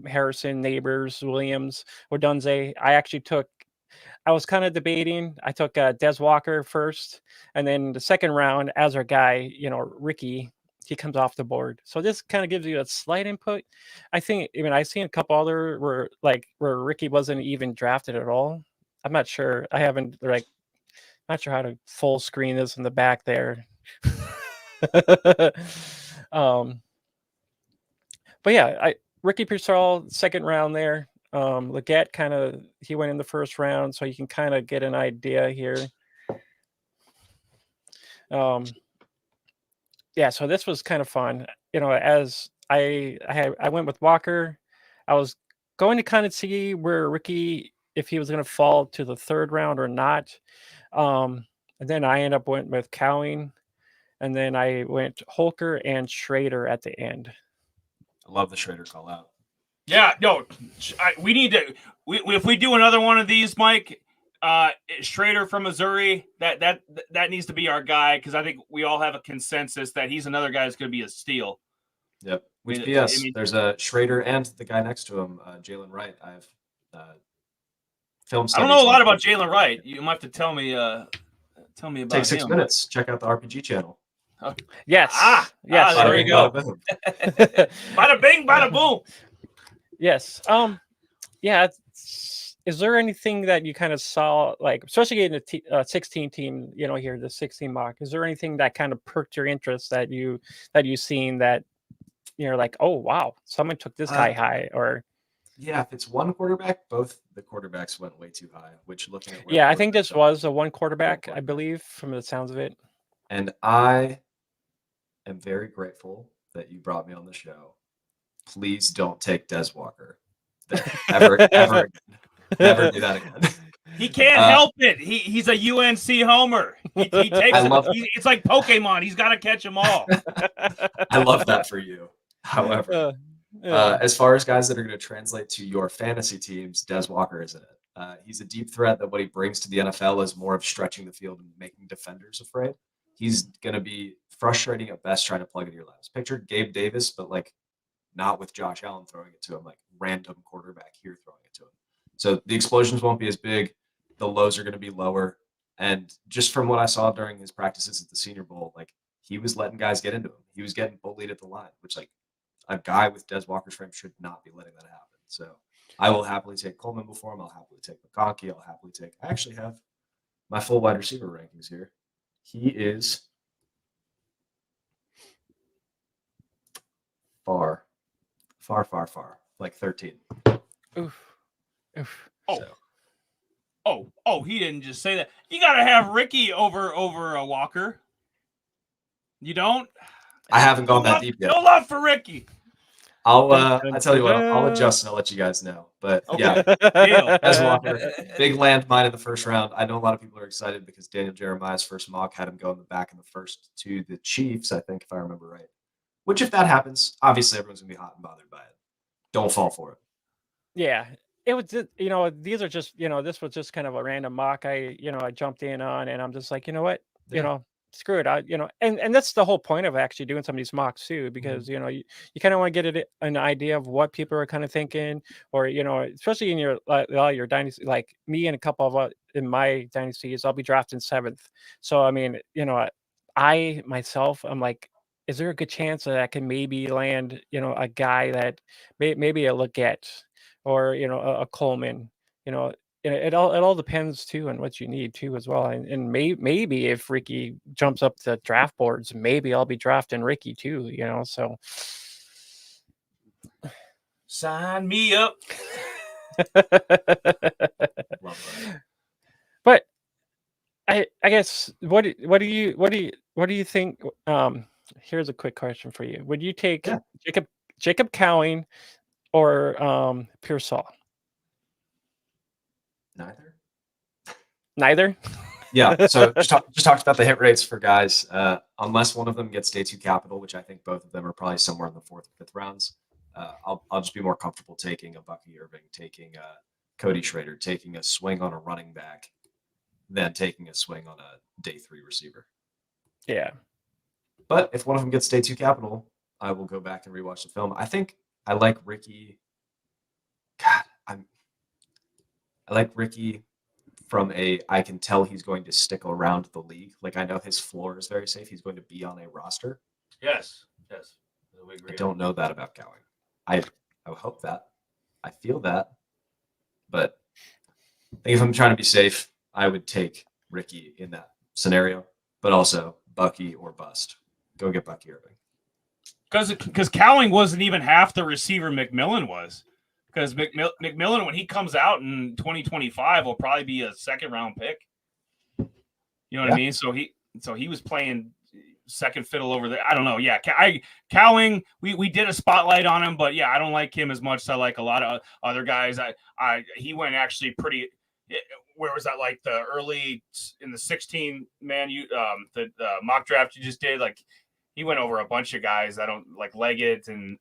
Harrison, Neighbors, Williams, Odunze. I was kind of debating. I took Des Walker first, and then the second round as our guy, Ricky, he comes off the board. So this kind of gives you a slight input. I think, I've seen a couple other where Ricky wasn't even drafted at all. I'm not sure. I haven't not sure how to full screen this in the back there. But yeah, Ricky Pearsall, second round there. Leggett he went in the first round, so you can kind of get an idea here. Yeah, so this was kind of fun. As I went with Walker, I was going to kind of see where Ricky, if he was going to fall to the 3rd round or not. And then I ended up went with Cowing, and then I went Holker and Schrader at the end. I love the Schrader call out. Yeah, no, we need to. If we do another one of these, Mike, Schrader from Missouri, that needs to be our guy, because I think we all have a consensus that he's another guy that's going to be a steal. Yep. Which BS. There's a Schrader and the guy next to him, Jalen Wright. I've film. I don't know a lot about Jalen Wright. You might have to tell me about Take 6 him. minutes. Check out the RPG channel. Oh. Yes. Yes. There you go. Bada bing, bada boom. Yes. Yeah. Is there anything that you kind of saw, especially in the 16 team, here, the 16 mock? Is there anything that kind of perked your interest that you seen that you're like, oh wow, someone took this guy high? Or yeah, if it's one quarterback, both the quarterbacks went way too high. Which looking at I think this was a one quarterback, I believe, from the sounds of it. And I am very grateful that you brought me on the show. Please don't take Des Walker. Ever again. Never do that again. He can't help it. He's a UNC homer. He takes it's like Pokemon. He's got to catch them all. I love that for you. However, as far as guys that are going to translate to your fantasy teams, Des Walker isn't it. He's a deep threat that what he brings to the NFL is more of stretching the field and making defenders afraid. He's going to be frustrating at best trying to plug into your laps. Picture Gabe Davis, but like not with Josh Allen throwing it to him, like random quarterback here throwing it to him. So the explosions won't be as big. The lows are going to be lower. And just from what I saw during his practices at the Senior Bowl, like he was letting guys get into him. He was getting bullied at the line, which like a guy with Des Walker's frame should not be letting that happen. So I will happily take Coleman before him. I'll happily take McConkey. I'll happily take. I actually have my full wide receiver rankings here. He is far, like 13. Oof. Oh. So. He didn't just say that. You got to have Ricky over Walker. You don't? I haven't gone that deep yet. No love for Ricky. I tell you what, I'll adjust and I'll let you guys know. But yeah, Des Walker, big landmine in the first round. I know a lot of people are excited because Daniel Jeremiah's first mock had him go in the back in the first to the Chiefs, I think, if I remember right. Which, if that happens, obviously everyone's gonna be hot and bothered by it. Don't fall for it. Yeah. It was, these are just, this was just kind of a random mock I jumped in on, and I'm just like, you know what, screw it. And that's the whole point of actually doing some of these mocks too, because, you kind of want to get an idea of what people are kind of thinking, or, especially in your dynasty, like me and a couple of in my dynasties, I'll be drafting 7th. So, I mean, I myself, I'm like, is there a good chance that I can maybe land, a guy that maybe a Leggett, or a Coleman, it all depends too on what you need too as well, and maybe if Ricky jumps up the draft boards, maybe I'll be drafting Ricky too, so sign me up. But I guess what do you think? Here's a quick question for you: would you take Jacob Cowing or Pearsall? Neither. Yeah. So just talked about the hit rates for guys. Unless one of them gets day 2 capital, which I think both of them are probably somewhere in the 4th or 5th rounds. I'll just be more comfortable taking a Bucky Irving, taking a Cody Schrader, taking a swing on a running back, than taking a swing on a day 3 receiver. Yeah. But if one of them gets day 2 capital, I will go back and rewatch the film. I think I like Ricky. I like Ricky from I can tell he's going to stick around the league. Like I know his floor is very safe. He's going to be on a roster. Yes. We agree. I don't know that about Cowing. I hope that. I feel that. But I think if I'm trying to be safe, I would take Ricky in that scenario. But also Bucky or bust. Go get Bucky Irving. Because Cowing wasn't even half the receiver McMillan was. Because McMillan, when he comes out in 2025, will probably be a 2nd round pick. You know what I mean? So he was playing second fiddle over there. I don't know. Yeah, Cowing, we did a spotlight on him, but yeah, I don't like him as much as I like a lot of other guys. He went actually pretty. Where was that? Like the early in the 16 man, the mock draft you just did, like. He went over a bunch of guys. I don't like Leggett and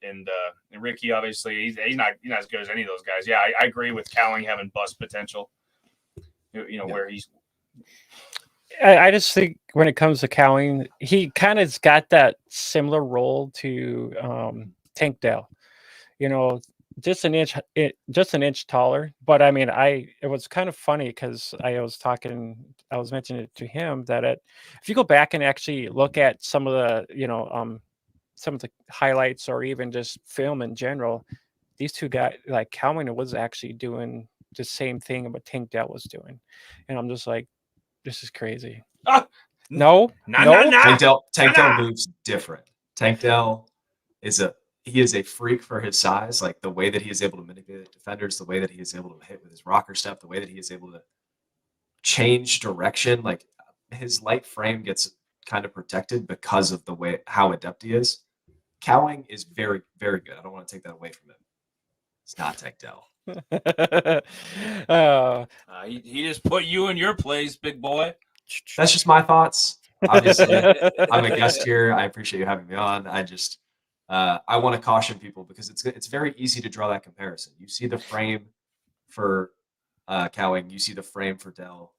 Ricky. Obviously, he's not as good as any of those guys. Yeah, I agree with Cowing having bust potential. Where he's. I just think when it comes to Cowing, he kind of's got that similar role to Tank Dell. Just an inch taller. But I mean, it was kind of funny because I was mentioning it to him that if you go back and actually look at some of the some of the highlights or even just film in general, these two guys, like Cowing was actually doing the same thing what Tank Dell was doing, and I'm just like, this is crazy. No. Tank Dell moves different. Tank Dell he is a freak for his size, like the way that he is able to manipulate defenders, the way that he is able to hit with his rocker step, the way that he is able to change direction. Like his light frame gets kind of protected because of the way how adept he is. Cowing is very, very good. I don't want to take that away from him. It's not Tank Dell. He just put you in your place, big boy. That's just my thoughts. Obviously, I'm a guest here. I appreciate you having me on. I want to caution people because it's very easy to draw that comparison. You see the frame for Cowing, you see the frame for Dell.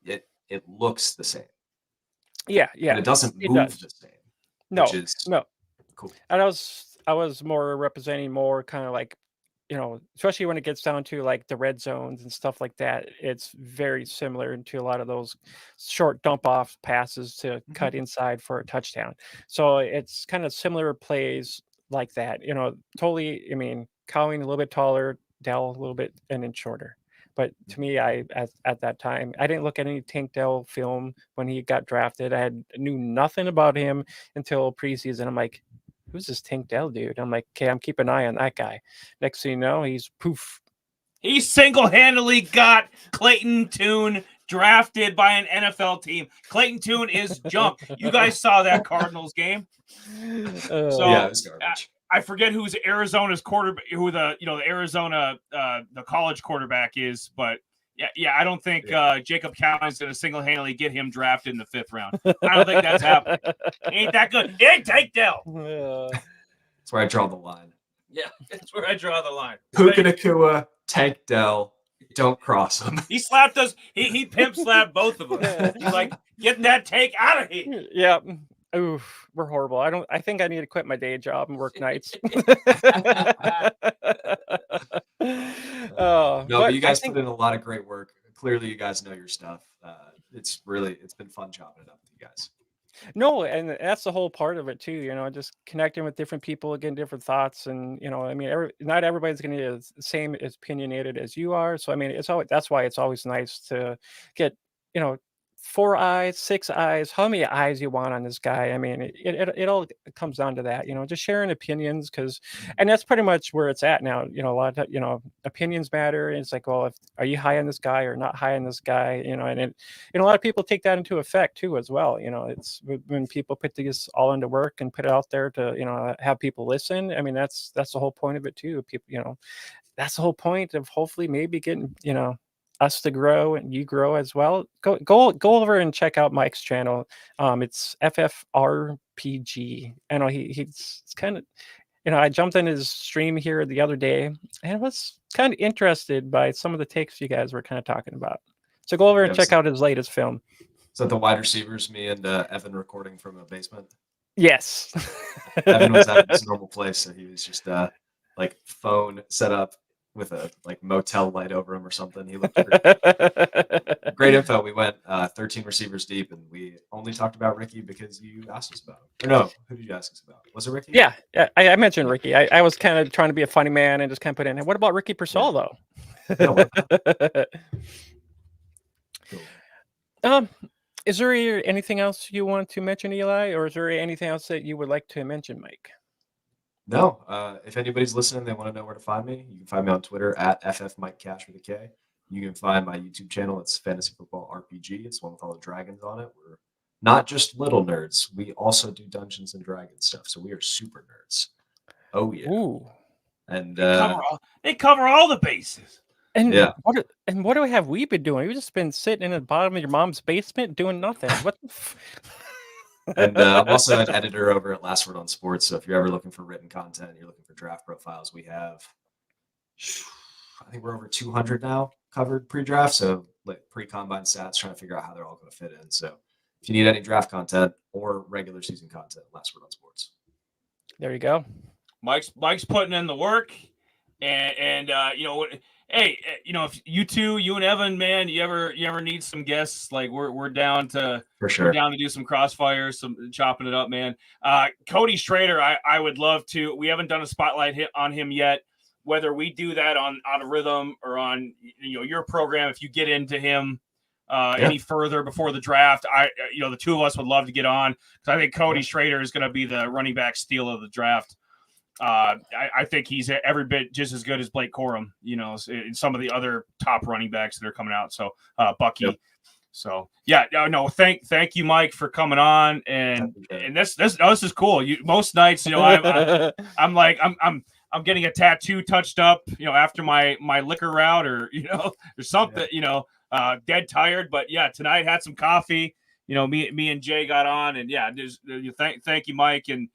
It looks the same. Yeah, And it doesn't it move does. the same. No, Which is no. cool. And I was more representing more kind of like, especially when it gets down to like the red zones and stuff like that. It's very similar to a lot of those short dump off passes to cut inside for a touchdown. So it's kind of similar plays like that. Totally. I mean, Cowing a little bit taller, Dell a little bit and then shorter. But to me, at that time, I didn't look at any Tank Dell film when he got drafted. Knew nothing about him until preseason. I'm like, who's this Tank Dell dude? I'm like, okay, I'm keeping an eye on that guy. Next thing you know, he's poof. He single-handedly got Clayton Tune drafted by an NFL team. Clayton Tune is junk. You guys saw that Cardinals game. So Yeah, it was garbage. I forget who's Arizona's quarterback, who the Arizona the college quarterback is, but yeah, I don't think Jacob Cowing is going to single-handedly get him drafted in the 5th round. I don't think that's happening. Ain't that good? It ain't Tank Dell. That's where I draw the line. Yeah, that's where I draw the line. Puka Nacua, Tank Dell, don't cross them. He slapped us. He pimp slapped both of us. He's like, get that Tank out of here. Yeah. Oof, we're horrible. I think I need to quit my day job and work nights. But you guys put in a lot of great work. Clearly, you guys know your stuff. It's been fun chopping it up with you guys. No, and that's the whole part of it too. Just connecting with different people, getting different thoughts, and I mean, not everybody's going to be the same as opinionated as you are. So I mean, that's why it's always nice to get 4 eyes, 6 eyes, how many eyes you want on this guy. I mean, it all comes down to that, just sharing opinions, and that's pretty much where it's at now. A lot of, opinions matter. It's like, well, are you high on this guy or not high on this guy? And a lot of people take that into effect too, as well. It's when people put this all into work and put it out there to, have people listen. I mean, that's the whole point of it too. People, that's the whole point of hopefully maybe getting, us to grow and you grow as well. Go over and check out Mike's channel. It's FFRPG. I know he's kind of, I jumped in his stream here the other day and was kind of interested by some of the takes you guys were kind of talking about. So go over and check out his latest film. So the wide receivers, me and Evan recording from a basement. Yes. Evan was at his normal place, so he was just like phone set up with a like motel light over him or something. He looked great info. We went 13 receivers deep, and we only talked about Ricky because you asked us about him. Or no, who did you ask us about? Was it Ricky? Yeah, I mentioned Ricky. I was kind of trying to be a funny man and just kind of put in. What about Ricky Pearsall though? Cool. Is there anything else you want to mention, Eli, or is there anything else that you would like to mention, Mike? No. If anybody's listening, they want to know where to find me. You can find me on Twitter at FFMikeCash with a K. You can find my YouTube channel. It's Fantasy Football RPG. It's one with all the dragons on it. We're not just little nerds. We also do Dungeons and Dragons stuff. So we are super nerds. Oh yeah. Ooh. And they cover all the bases. And yeah. What have we been doing? We've just been sitting in the bottom of your mom's basement doing nothing. What? And I'm also an editor over at Last Word on Sports. So if you're ever looking for written content, you're looking for draft profiles, we have, I think we're over 200 now covered pre-draft. So like pre-combine stats, trying to figure out how they're all going to fit in. So if you need any draft content or regular season content, Last Word on Sports. There you go. Mike's putting in the work, and hey, if you and Evan, man, you ever need some guests, like we're down to for sure. We're down to do some crossfires, some chopping it up, man. Cody Schrader, I would love to. We haven't done a spotlight hit on him yet. Whether we do that on a rhythm or on your program, if you get into him any further before the draft, the two of us would love to get on, because I think Cody Schrader is going to be the running back steal of the draft. I think he's every bit just as good as Blake Corum, and some of the other top running backs that are coming out. So Bucky. Yep. So thank you, Mike, for coming on. And this is cool. Most nights, I'm I'm getting a tattoo touched up, after my liquor route, or or something, dead tired. But yeah, tonight had some coffee. Me and Jay got on, and yeah, thank you, Mike, and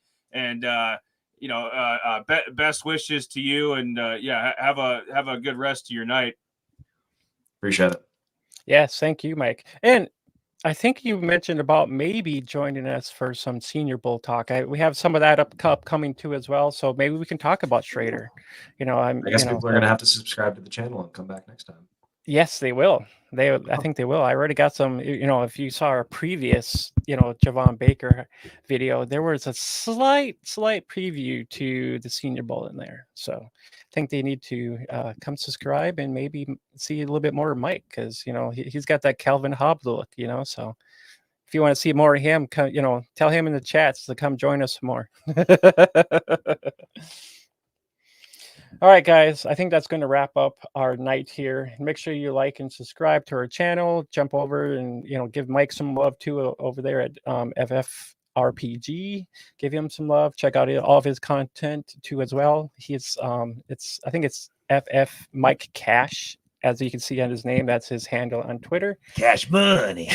best wishes to you, and have a good rest of your night. Appreciate it. Yes, thank you, Mike. And I think you mentioned about maybe joining us for some Senior Bowl talk. We have some of that upcoming too as well. So maybe we can talk about Schrader. I guess people are going to have to subscribe to the channel and come back next time. Yes, they will. I think they will. I already got some, if you saw our previous, Javon Baker video, there was a slight preview to the Senior Bowl in there. So I think they need to come subscribe and maybe see a little bit more of Mike, because, he's got that Calvin Hobbs look, so if you want to see more of him, tell him in the chats to come join us more. All right, guys, I think that's going to wrap up our night here. Make sure you like and subscribe to our channel. Jump over and, give Mike some love too over there at FFRPG. Give him some love. Check out all of his content too as well. He's I think it's FF Mike Cash, as you can see on his name. That's his handle on Twitter. Cash money.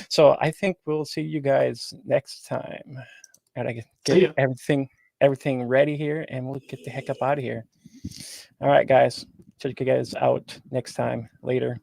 So I think we'll see you guys next time. And I get everything ready here, and we'll get the heck up out of here. All right, guys. Check you guys out next time. Later.